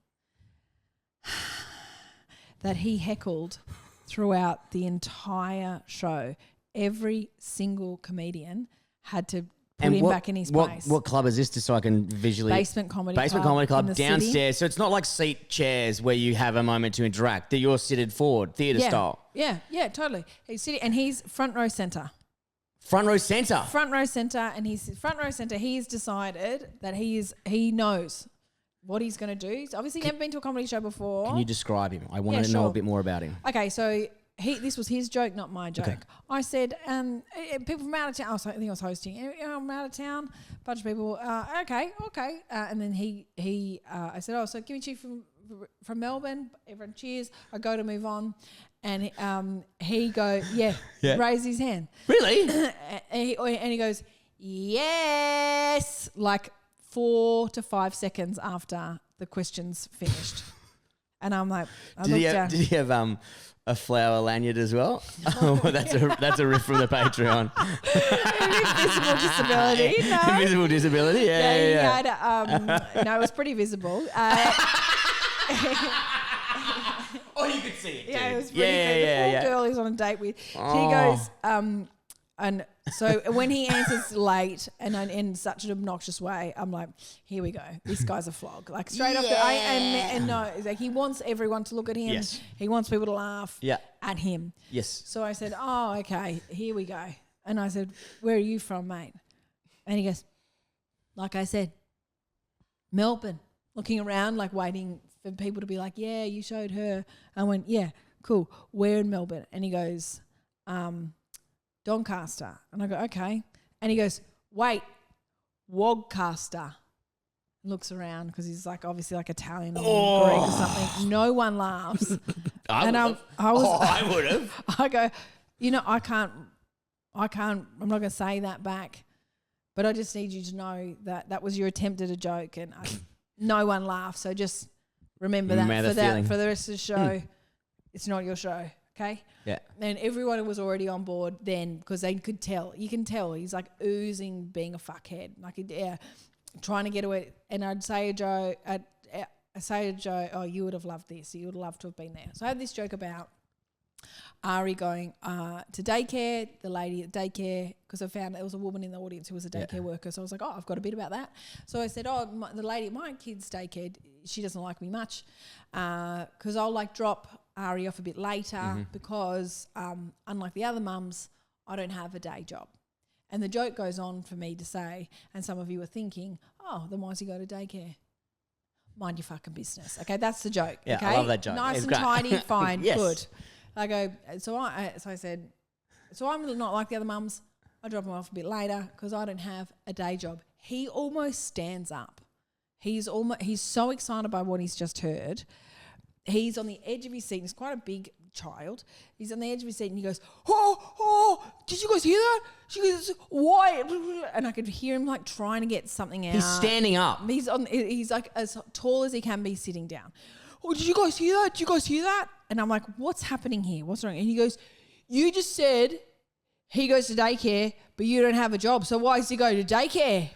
Speaker 1: that he heckled throughout the entire show. Every single comedian had to put him back in his place.
Speaker 2: What club is this, just so I can visually...
Speaker 1: Basement Comedy
Speaker 2: Club
Speaker 1: in the
Speaker 2: downstairs.
Speaker 1: city.
Speaker 2: So it's not like seat chairs where you have a moment to interact. That you're seated forward, theatre style.
Speaker 1: Yeah, totally. He's sitting, and he's front row centre.
Speaker 2: Front row centre.
Speaker 1: Front row centre, and he's front row centre. He's decided that he knows what he's going to do. He's obviously never been to a comedy show before.
Speaker 2: Can you describe him? I want to know a bit more about him.
Speaker 1: Okay, so this was his joke, not my joke.
Speaker 2: Okay.
Speaker 1: I said, people from out of town. I think I was hosting. I'm out of town. Bunch of people. Okay. And then I said, oh, so give me two from Melbourne. Everyone cheers. I go to move on, and he raise his hand.
Speaker 2: Really?
Speaker 1: and he goes, yes, like 4 to 5 seconds after the question's finished. And I'm like,
Speaker 2: Did he have a flower lanyard as well? That's a riff from the Patreon.
Speaker 1: Invisible disability. No.
Speaker 2: Invisible disability. Yeah.
Speaker 1: He had, no, it was pretty visible.
Speaker 2: Oh, you could see it.
Speaker 1: Yeah,
Speaker 2: dude.
Speaker 1: it was pretty good. The poor girl he's on a date with. She goes, And so when he answers late and in such an obnoxious way, I'm like, here we go. This guy's a flog. Like straight off and no, it's like he wants everyone to look at him.
Speaker 2: Yes.
Speaker 1: He wants people to laugh at him.
Speaker 2: Yes.
Speaker 1: So I said, oh, okay, here we go. And I said, where are you from, mate? And he goes, like I said, Melbourne. Looking around, like waiting for people to be like, yeah, you showed her. I went, yeah, cool. Where in Melbourne? And he goes, Doncaster. And I go, okay. And he goes, wait, Wogcaster. Looks around because he's like obviously like Italian or Greek or something. No one laughs.
Speaker 2: I would have.
Speaker 1: I go, I'm not going to say that back, but I just need you to know that was your attempt at a joke and no one laughed. So just remember that for the rest of the show. It's not your show. Okay.
Speaker 2: Yeah.
Speaker 1: And everyone was already on board then because they could tell. You can tell he's like oozing being a fuckhead. Like trying to get away. And I'd say a joke. Oh, you would have loved this. You would have loved to have been there. So I had this joke about Ari going to daycare, the lady at daycare, because I found there was a woman in the audience who was a daycare worker. So I was like, oh, I've got a bit about that. So I said, the lady at my kid's daycare, she doesn't like me much because I'll like drop Ari off a bit later because unlike the other mums, I don't have a day job. And the joke goes on for me to say, and some of you are thinking, oh, then why does he go to daycare? Mind your fucking business. Okay, that's the joke.
Speaker 2: Yeah,
Speaker 1: okay?
Speaker 2: I love that joke.
Speaker 1: Nice
Speaker 2: It's
Speaker 1: and
Speaker 2: great.
Speaker 1: tidy, fine,
Speaker 2: Yes.
Speaker 1: good. I go, so I said, so I'm not like the other mums. I drop him off a bit later because I don't have a day job. He almost stands up. He's so excited by what he's just heard. He's on the edge of his seat. He's quite a big child. He's on the edge of his seat and he goes, oh, did you guys hear that? She goes, why? And I could hear him like trying to get something out.
Speaker 2: He's standing up.
Speaker 1: He's like as tall as he can be sitting down. Oh, did you guys hear that? Did you guys hear that? And I'm like, what's happening here? What's wrong? And he goes, you just said he goes to daycare, but you don't have a job. So why does he go to daycare?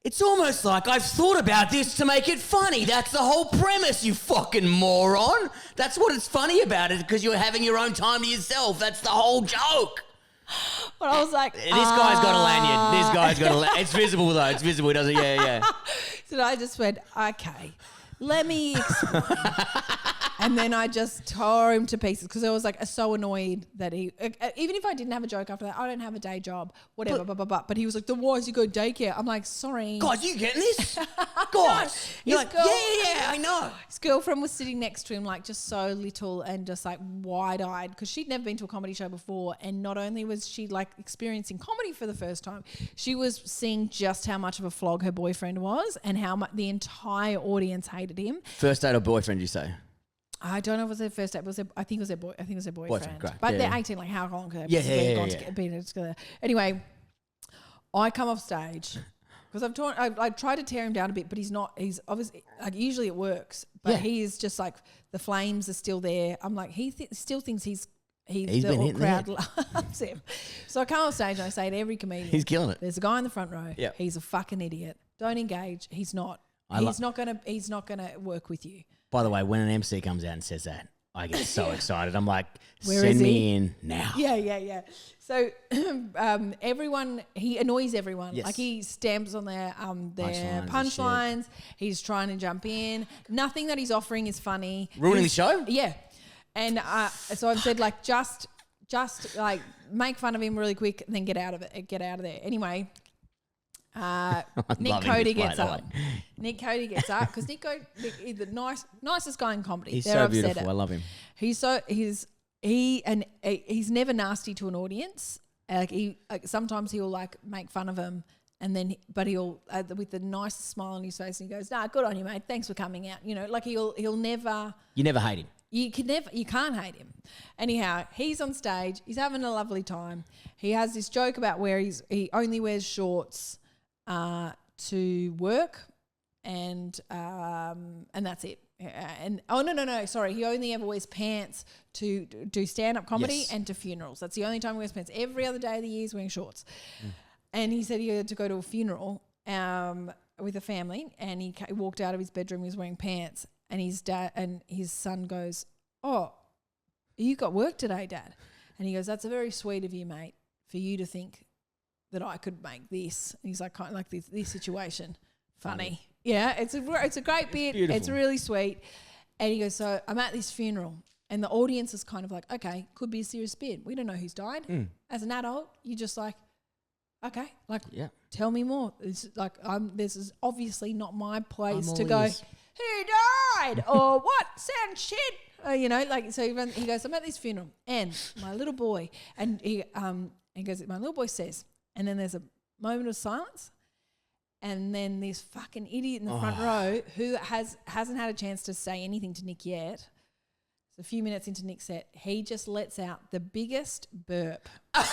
Speaker 2: It's almost like I've thought about this to make it funny. That's the whole premise, you fucking moron. That's what it's funny about it, because you're having your own time to yourself. That's the whole joke.
Speaker 1: But I was like,
Speaker 2: This guy's got a lanyard. This guy's got a lanyard. It's visible, though. It's visible, doesn't it? Yeah.
Speaker 1: So I just went, okay, let me explain. And then I just tore him to pieces because I was like so annoyed that he, even if I didn't have a joke after that, I don't have a day job, whatever, but he was like, then why does he go daycare? I'm like, sorry.
Speaker 2: Guys, you getting this? Guys. You're like, yeah, I know.
Speaker 1: His girlfriend was sitting next to him like just so little and just like wide-eyed because she'd never been to a comedy show before, and not only was she like experiencing comedy for the first time, she was seeing just how much of a flog her boyfriend was and how much the entire audience hated him.
Speaker 2: First date or boyfriend, you say?
Speaker 1: I don't know if it was their first date. I think it was their boyfriend.
Speaker 2: Great.
Speaker 1: But
Speaker 2: Yeah,
Speaker 1: they're
Speaker 2: yeah.
Speaker 1: 18. Like how long could
Speaker 2: Yeah.
Speaker 1: been together? Anyway, I come off stage because I tried to tear him down a bit, but he's not. He's obviously like usually it works, but he is just like the flames are still there. I'm like he still thinks he's the crowd loves him. So I come off stage and I say to every comedian,
Speaker 2: He's killing it.
Speaker 1: There's a guy in the front row.
Speaker 2: Yep.
Speaker 1: He's a fucking idiot. Don't engage. He's not. He's not gonna work with you.
Speaker 2: By the way, when an MC comes out and says that, I get so excited. I'm like,
Speaker 1: Where
Speaker 2: send
Speaker 1: is
Speaker 2: me
Speaker 1: he?
Speaker 2: in now.
Speaker 1: Yeah. So he annoys everyone.
Speaker 2: Yes.
Speaker 1: Like he stamps on their
Speaker 2: Punchlines and
Speaker 1: punchlines. He's trying to jump in. Nothing that he's offering is funny.
Speaker 2: Ruining the show?
Speaker 1: Yeah. And so I've said like just like make fun of him really quick and then get out of there. Anyway. Nick Cody gets up. Nick Cody gets up because Nick is the nicest guy in comedy.
Speaker 2: He's so beautiful. I love him.
Speaker 1: He's never nasty to an audience. Sometimes he'll like make fun of him, and then but he'll with the nicest smile on his face, and he goes, "Nah, good on you, mate. Thanks for coming out." You know, like he'll never.
Speaker 2: You never hate him.
Speaker 1: You can't hate him. Anyhow, he's on stage. He's having a lovely time. He has this joke about where he only wears shorts to work, and that's it. And no, sorry, he only ever wears pants to do stand-up comedy and to funerals. That's the only time he wears pants. Every other day of the year he's wearing shorts. And he said he had to go to a funeral with a family, and he walked out of his bedroom. He was wearing pants, and his dad and his son goes, "Oh, you got work today, Dad?" And he goes, "That's very sweet of you, mate, for you to think that I could make this. And he's like, kind of like this situation funny. Yeah, it's a great bit.
Speaker 2: Beautiful.
Speaker 1: It's really sweet. And he goes, so I'm at this funeral and the audience is kind of like, okay, could be a serious bit. We don't know who's died. As an adult, you're just like, okay, like tell me more. It's like this is obviously not my place to go, who died or what? Sound shit. You know, like so he goes, I'm at this funeral and my little boy and he goes, my little boy says, and then there's a moment of silence. And then this fucking idiot in the front row who hasn't had a chance to say anything to Nick yet. So a few minutes into Nick's set, he just lets out the biggest burp. We're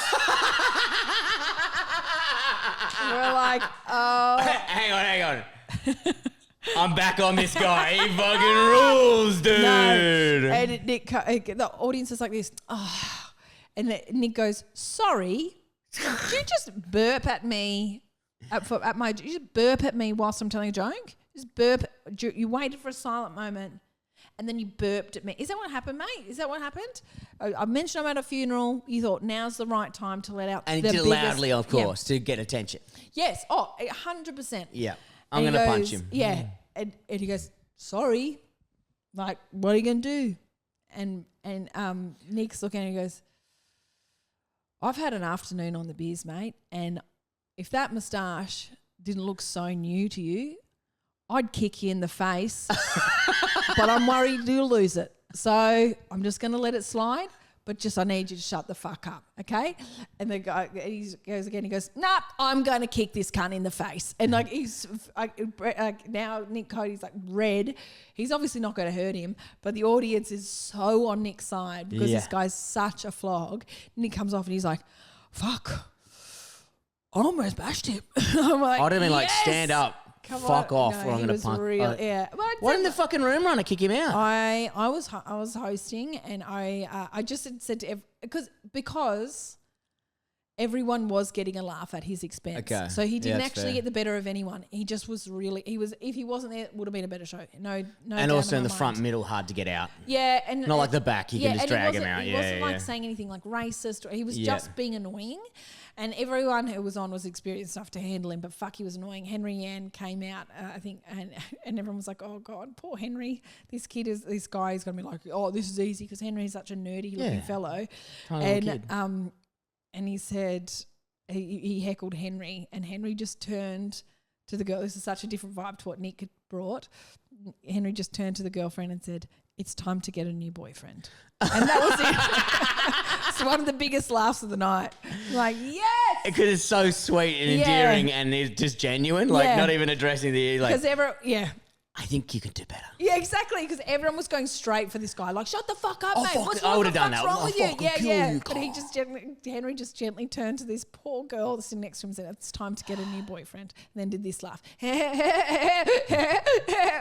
Speaker 1: like, oh.
Speaker 2: Hang on. I'm back on this guy. He fucking rules, dude. No.
Speaker 1: And Nick, the audience is like this. Oh. And Nick goes, sorry, did you just burp at me? You just burp at me whilst I'm telling a joke? Just burp. You waited for a silent moment and then you burped at me. Is that what happened, mate? Is that what happened? I mentioned I'm at a funeral. You thought now's the right time to let out
Speaker 2: and he did it loudly, of course, to get attention.
Speaker 1: Yes. Oh, 100%.
Speaker 2: Yeah. I'm going to punch him.
Speaker 1: Yeah. And he goes, sorry. Like, what are you going to do? And Nick's looking and he goes, I've had an afternoon on the beers, mate, and if that moustache didn't look so new to you, I'd kick you in the face, but I'm worried you'll lose it. So I'm just going to let it slide, but just I need you to shut the fuck up, okay? And the guy he goes, nah, I'm going to kick this cunt in the face. And like now Nick Cody's like red. He's obviously not going to hurt him, but the audience is so on Nick's side because this guy's such a flog. Nick comes off and he's like, fuck. I almost bashed him. I'm like,
Speaker 2: I'd have been like, stand up, fuck off, or I'm going to punch. Why didn't the fucking room runner kick him out?
Speaker 1: I was hosting and I just said to because everyone was getting a laugh at his expense. Okay. So he didn't actually get the better of anyone. He just was if he wasn't there, it would have been a better show. No.
Speaker 2: And also in the front middle, hard to get out.
Speaker 1: Yeah, and
Speaker 2: not like the back. You can just drag him out.
Speaker 1: He wasn't like saying anything like racist. He was just being annoying. And everyone who was on was experienced enough to handle him, but fuck, he was annoying. Henry Ann came out, I think, and everyone was like, oh, God, poor Henry. This guy is going to be like, oh, this is easy because Henry's such a nerdy-looking fellow. And he said, he heckled Henry, and Henry just turned to the girl. This is such a different vibe to what Nick had brought. Henry just turned to the girlfriend and said, it's time to get a new boyfriend. And that was it. It's one of the biggest laughs of the night. Like, yes!
Speaker 2: Because it's so sweet and endearing and it's just genuine. Like, not even addressing the... Like, I think you can do better.
Speaker 1: Yeah, exactly. Because everyone was going straight for this guy. Like, shut the fuck up, mate.
Speaker 2: I would have done that.
Speaker 1: Wrong with you? Yeah. But Henry just gently turned to this poor girl sitting next to him and said, it's time to get a new boyfriend. And then did this laugh.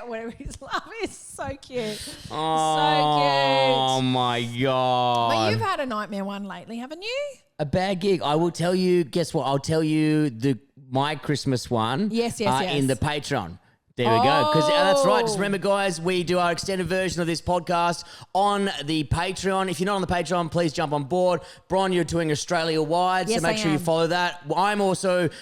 Speaker 1: Whatever his laugh is. So cute.
Speaker 2: Oh, my God.
Speaker 1: But you've had a nightmare one lately, haven't you?
Speaker 2: A bad gig. I will tell you, guess what? I'll tell you my Christmas one.
Speaker 1: Yes.
Speaker 2: In the Patreon. There we go. Because that's right. Just remember, guys, we do our extended version of this podcast on the Patreon. If you're not on the Patreon, please jump on board. Bron, you're doing Australia-wide, so make sure you follow that. I've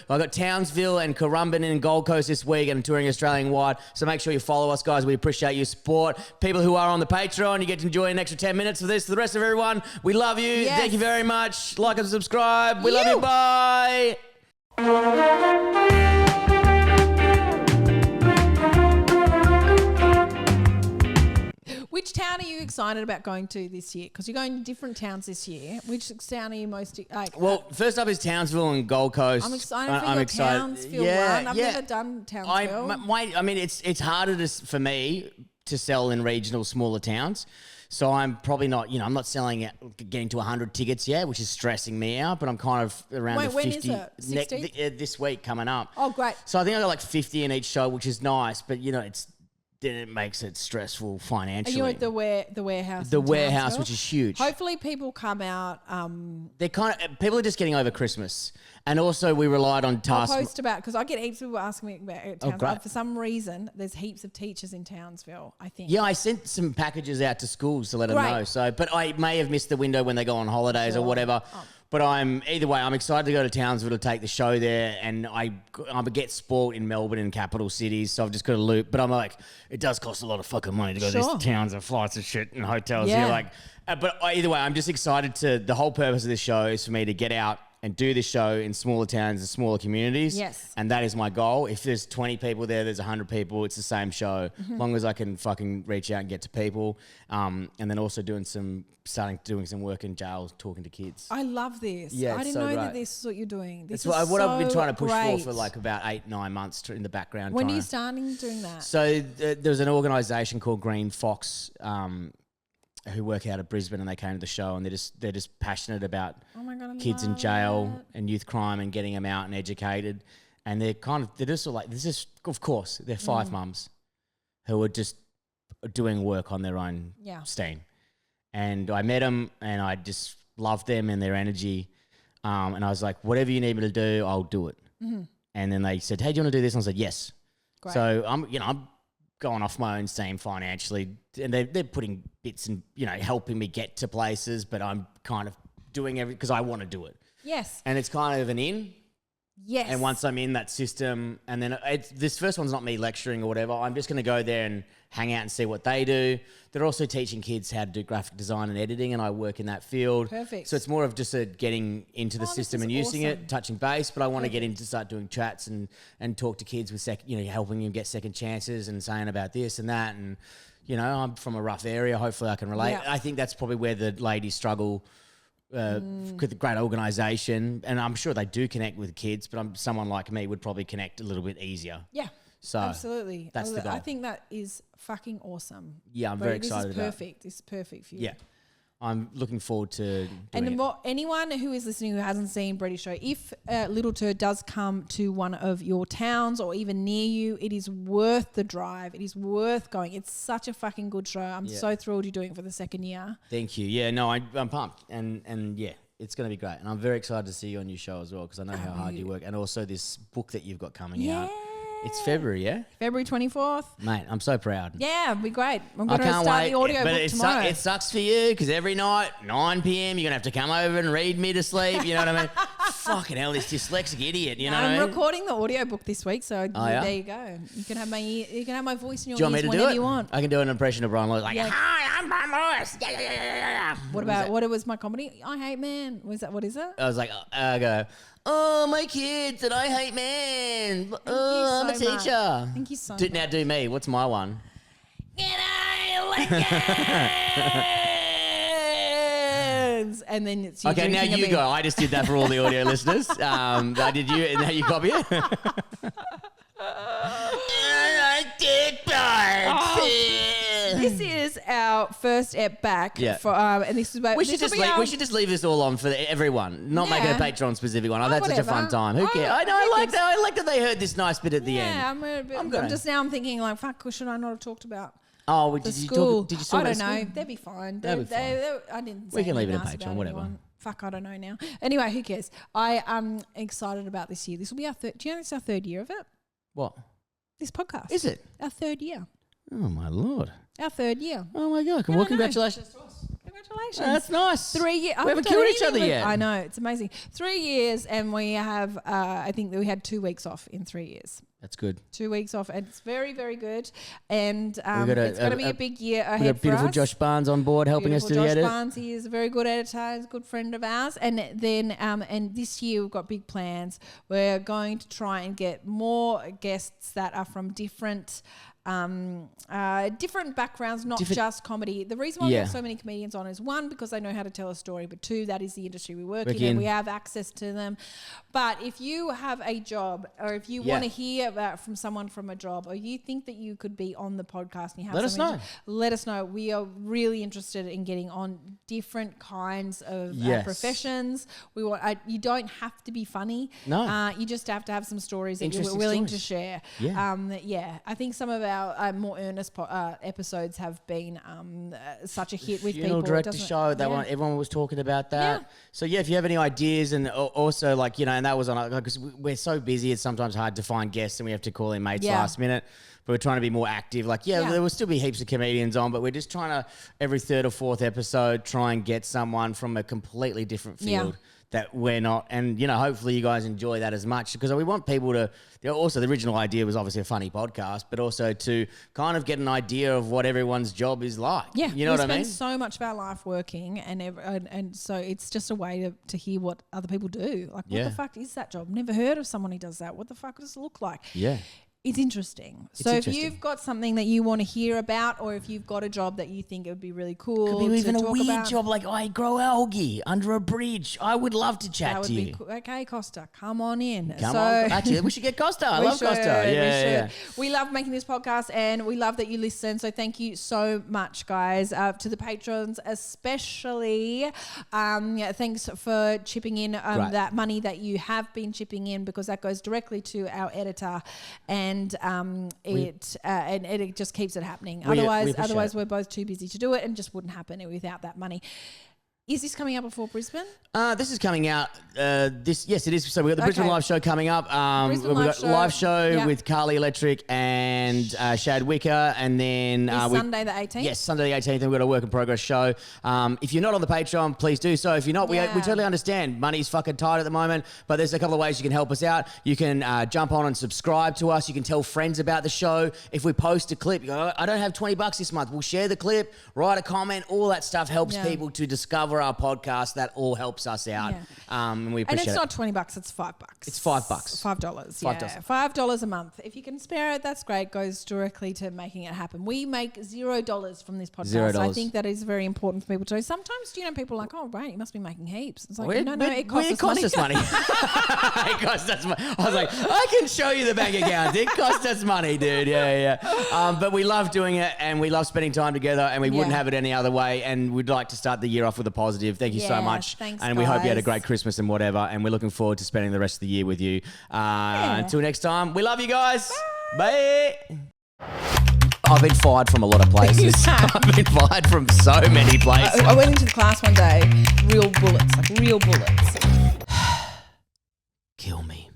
Speaker 2: got Townsville and Currumbin in Gold Coast this week, and I'm touring Australian-wide, so make sure you follow us, guys. We appreciate your support. People who are on the Patreon, you get to enjoy an extra 10 minutes of this. For the rest of everyone, we love you. Yes. Thank you very much. Like and subscribe. We love you. Bye.
Speaker 1: Which town are you excited about going to this year? Because you're going to different towns this year. Which town are you most
Speaker 2: well, first up is Townsville and Gold Coast.
Speaker 1: I'm excited for your Townsville one. I've never done Townsville.
Speaker 2: I mean, it's harder for me to sell in regional, smaller towns. So I'm probably not, I'm not getting to 100 tickets yet, which is stressing me out, but I'm kind of around the 50.
Speaker 1: When is it? 60?
Speaker 2: This week coming up.
Speaker 1: Oh, great.
Speaker 2: So I think I got like 50 in each show, which is nice, but then it makes it stressful financially.
Speaker 1: Are you at the warehouse?
Speaker 2: The warehouse, which is huge.
Speaker 1: Hopefully people come out.
Speaker 2: People are just getting over Christmas. And also we relied on
Speaker 1: I'll post about, because I get heaps of people asking me about Townsville. For some reason, there's heaps of teachers in Townsville, I think.
Speaker 2: Yeah, I sent some packages out to schools to let them know. So, but I may have missed the window when they go on holidays or whatever. But either way, I'm excited to go to Townsville to take the show there, and I get sport in Melbourne and capital cities, so I've just got to loop. But I'm like, it does cost a lot of fucking money to go to these towns and flights and shit and hotels. Yeah. You're like, but either way, I'm just excited the whole purpose of this show is for me to get out and do this show in smaller towns and smaller communities.
Speaker 1: Yes.
Speaker 2: And that is my goal. If there's 20 people there's 100 people, it's the same show. As long as I can fucking reach out and get to people. And then also doing some work in jails, talking to kids.
Speaker 1: I love this.
Speaker 2: Yeah,
Speaker 1: I didn't know that this is what you're doing. This
Speaker 2: is what I've been trying to push
Speaker 1: great.
Speaker 2: for like about 8-9 months in the background.
Speaker 1: When are you starting doing that?
Speaker 2: So there's an organisation called Green Fox who work out of Brisbane, and they came to the show, and they're just passionate about kids in jail and youth crime and getting them out and educated. And they're just sort of like, this is, of course, they're 5 mums who are just doing work on their own steam. And I met them, and I just loved them and their energy. And I was like, whatever you need me to do, I'll do it. And then they said, hey, do you want to do this? And I said, yes. Great. So I'm going off my own steam financially, and they're putting bits and helping me get to places, but I'm kind of doing everything because I want to do it.
Speaker 1: Yes.
Speaker 2: And it's kind of an in.
Speaker 1: Yes.
Speaker 2: And once I'm in that system, and then this first one's not me lecturing or whatever. I'm just going to go there and hang out and see what they do. They're also teaching kids how to do graphic design and editing, and I work in that field.
Speaker 1: Perfect.
Speaker 2: So it's more of just getting into the system and using it, touching base. But I want to get into start doing chats and talk to kids with helping them get second chances and saying about this and that. And I'm from a rough area. Hopefully, I can relate. Yeah. I think that's probably where the ladies struggle. With a great organisation, and I'm sure they do connect with kids, but someone like me would probably connect a little bit easier.
Speaker 1: Yeah,
Speaker 2: so
Speaker 1: absolutely.
Speaker 2: That's the goal.
Speaker 1: I think that is fucking awesome.
Speaker 2: Yeah, I'm very excited about it.
Speaker 1: This is perfect for you.
Speaker 2: Yeah. I'm looking forward to doing
Speaker 1: it. Anyone who is listening who hasn't seen Bretty's show, if Little Turd does come to one of your towns or even near you, it is worth the drive. It is worth going. It's such a fucking good show. I'm so thrilled you're doing it for the second year.
Speaker 2: Thank you. Yeah, no, I'm pumped. And yeah, it's going to be great. And I'm very excited to see you on your show as well, because I know how hard you work. And also this book that you've got coming out. It's February, yeah?
Speaker 1: February 24th.
Speaker 2: Mate, I'm so proud.
Speaker 1: Yeah, it'll be great. I'm going to start the audio book tomorrow.
Speaker 2: It sucks for you because every night, 9 p.m, you're going to have to come over and read me to sleep. You know what I mean? Fucking hell, this dyslexic idiot. You know what I mean?
Speaker 1: I'm recording the audio book this week, so there you go. You can have my voice in your ears whenever you want.
Speaker 2: I can do an impression of Bron Lewis. Like, hi, I'm Bron Lewis. Yeah.
Speaker 1: What was my comedy? I hate man. What is it?
Speaker 2: I was like, I go, oh, my kids, and I hate men. I'm a teacher.
Speaker 1: Thank you so much.
Speaker 2: Now do me. What's my one?
Speaker 1: And then it's you.
Speaker 2: Okay, now you go. I just did that for all the audio listeners. I did you, and now you copy it.
Speaker 1: This is our first ep back. Yeah. And this is about.
Speaker 2: We should just leave this all on for everyone. Not make it a Patreon specific one. That's such a fun time. Who cares? I know. I like that they heard this nice bit at the end.
Speaker 1: Yeah, I'm thinking like, fuck, what should I not have talked about?
Speaker 2: Oh, did you talk?
Speaker 1: I don't know. They'd be fine. I didn't.
Speaker 2: We can leave it in Patreon. Whatever.
Speaker 1: Fuck, I don't know now. Anyway, who cares? I am excited about this year. This will be our third. Do you know it's our third year of it?
Speaker 2: What?
Speaker 1: This podcast.
Speaker 2: Is it?
Speaker 1: Our third year.
Speaker 2: Oh, my Lord.
Speaker 1: Our third year.
Speaker 2: Oh, my God. Well, congratulations to us.
Speaker 1: Congratulations.
Speaker 2: That's nice.
Speaker 1: 3 years.
Speaker 2: We haven't killed each other yet.
Speaker 1: I know. It's amazing. 3 years, and we have, I think that we had 2 weeks off in 3 years.
Speaker 2: That's good.
Speaker 1: 2 weeks off, and it's very, very good. And it's going to be a big year ahead for us.
Speaker 2: We've got beautiful Josh Barnes on board helping us to the edit.
Speaker 1: Josh Barnes, he is a very good editor. He's a good friend of ours. And then, and this year we've got big plans. We're going to try and get more guests that are from different backgrounds, not just comedy. The reason why we have so many comedians on is 1, because they know how to tell a story, but 2, that is the industry we work in and we have access to them. But if you have a job, or if you want to hear from someone from a job, or you think that you could be on the podcast and you have
Speaker 2: let us know.
Speaker 1: Let us know. We are really interested in getting on different kinds of professions. We want. You don't have to be funny.
Speaker 2: No.
Speaker 1: You just have to have some stories that you're willing to share.
Speaker 2: Yeah.
Speaker 1: I think some of our more earnest episodes have been such a hit with
Speaker 2: Funeral
Speaker 1: people.
Speaker 2: Director show. Everyone was talking about that. Yeah. So if you have any ideas, and also and that was on because we're so busy, it's sometimes hard to find guests, and we have to call in mates last minute. But we're trying to be more active. There will still be heaps of comedians on, but we're just trying to every 3rd or 4th episode try and get someone from a completely different field that we're not, and hopefully you guys enjoy that as much, because we want people to. Also, the original idea was obviously a funny podcast, but also to kind of get an idea of what everyone's job is like.
Speaker 1: Yeah,
Speaker 2: you know what I mean.
Speaker 1: We spend so much of our life working, and so it's just a way to hear what other people do. Like, what the fuck is that job? Never heard of someone who does that. What the fuck does it look like?
Speaker 2: Yeah.
Speaker 1: It's interesting. If you've got something that you want to hear about, or if you've got a job that you think it would be really cool,
Speaker 2: could be even a weird
Speaker 1: about,
Speaker 2: job like I grow algae under a bridge. I would love to chat to you.
Speaker 1: Okay, Costa, come on in.
Speaker 2: Come on. Actually, we should get Costa. I love Costa. Yeah.
Speaker 1: We love making this podcast, and we love that you listen. So thank you so much, guys. To the patrons especially, thanks for chipping in that money that you have been chipping in, because that goes directly to our editor, and it just keeps it happening. Otherwise we're both too busy to do it, and just wouldn't happen without that money. Is this coming out before Brisbane?
Speaker 2: This is coming out. Yes, it is. So we've got the Brisbane live show coming up. We've got live show with Carly Electric and Shad Wicker, and then
Speaker 1: Sunday the 18th.
Speaker 2: Yes, Sunday the 18th. We've got a work in progress show. If you're not on the Patreon, please do so. If you're not, we totally understand. Money's fucking tight at the moment, but there's a couple of ways you can help us out. You can jump on and subscribe to us. You can tell friends about the show. If we post a clip, you go, I don't have $20 this month. We'll share the clip, write a comment. All that stuff helps people to discover our podcast. That all helps us out, and we appreciate it.
Speaker 1: And it's not $20; it's $5.
Speaker 2: It's $5.
Speaker 1: $5. Yeah, $5 a month. If you can spare it, that's great. Goes directly to making it happen. We make $0 from this podcast.
Speaker 2: $0.
Speaker 1: I think that is very important for people to know. Sometimes, people are like, oh, right, you must be making heaps. It's like, no, it costs us money.
Speaker 2: It costs us money. I was like, I can show you the bank account. It costs us money, dude. Yeah. But we love doing it, and we love spending time together, and we wouldn't have it any other way. And we'd like to start the year off with a positive. Thank you so much.
Speaker 1: Thanks,
Speaker 2: and we hope you had a great Christmas and whatever. And we're looking forward to spending the rest of the year with you. Until next time, we love you guys. Bye. I've been fired from a lot of places. I've been fired from so many places.
Speaker 1: I went into the class one day, real bullets. Kill me.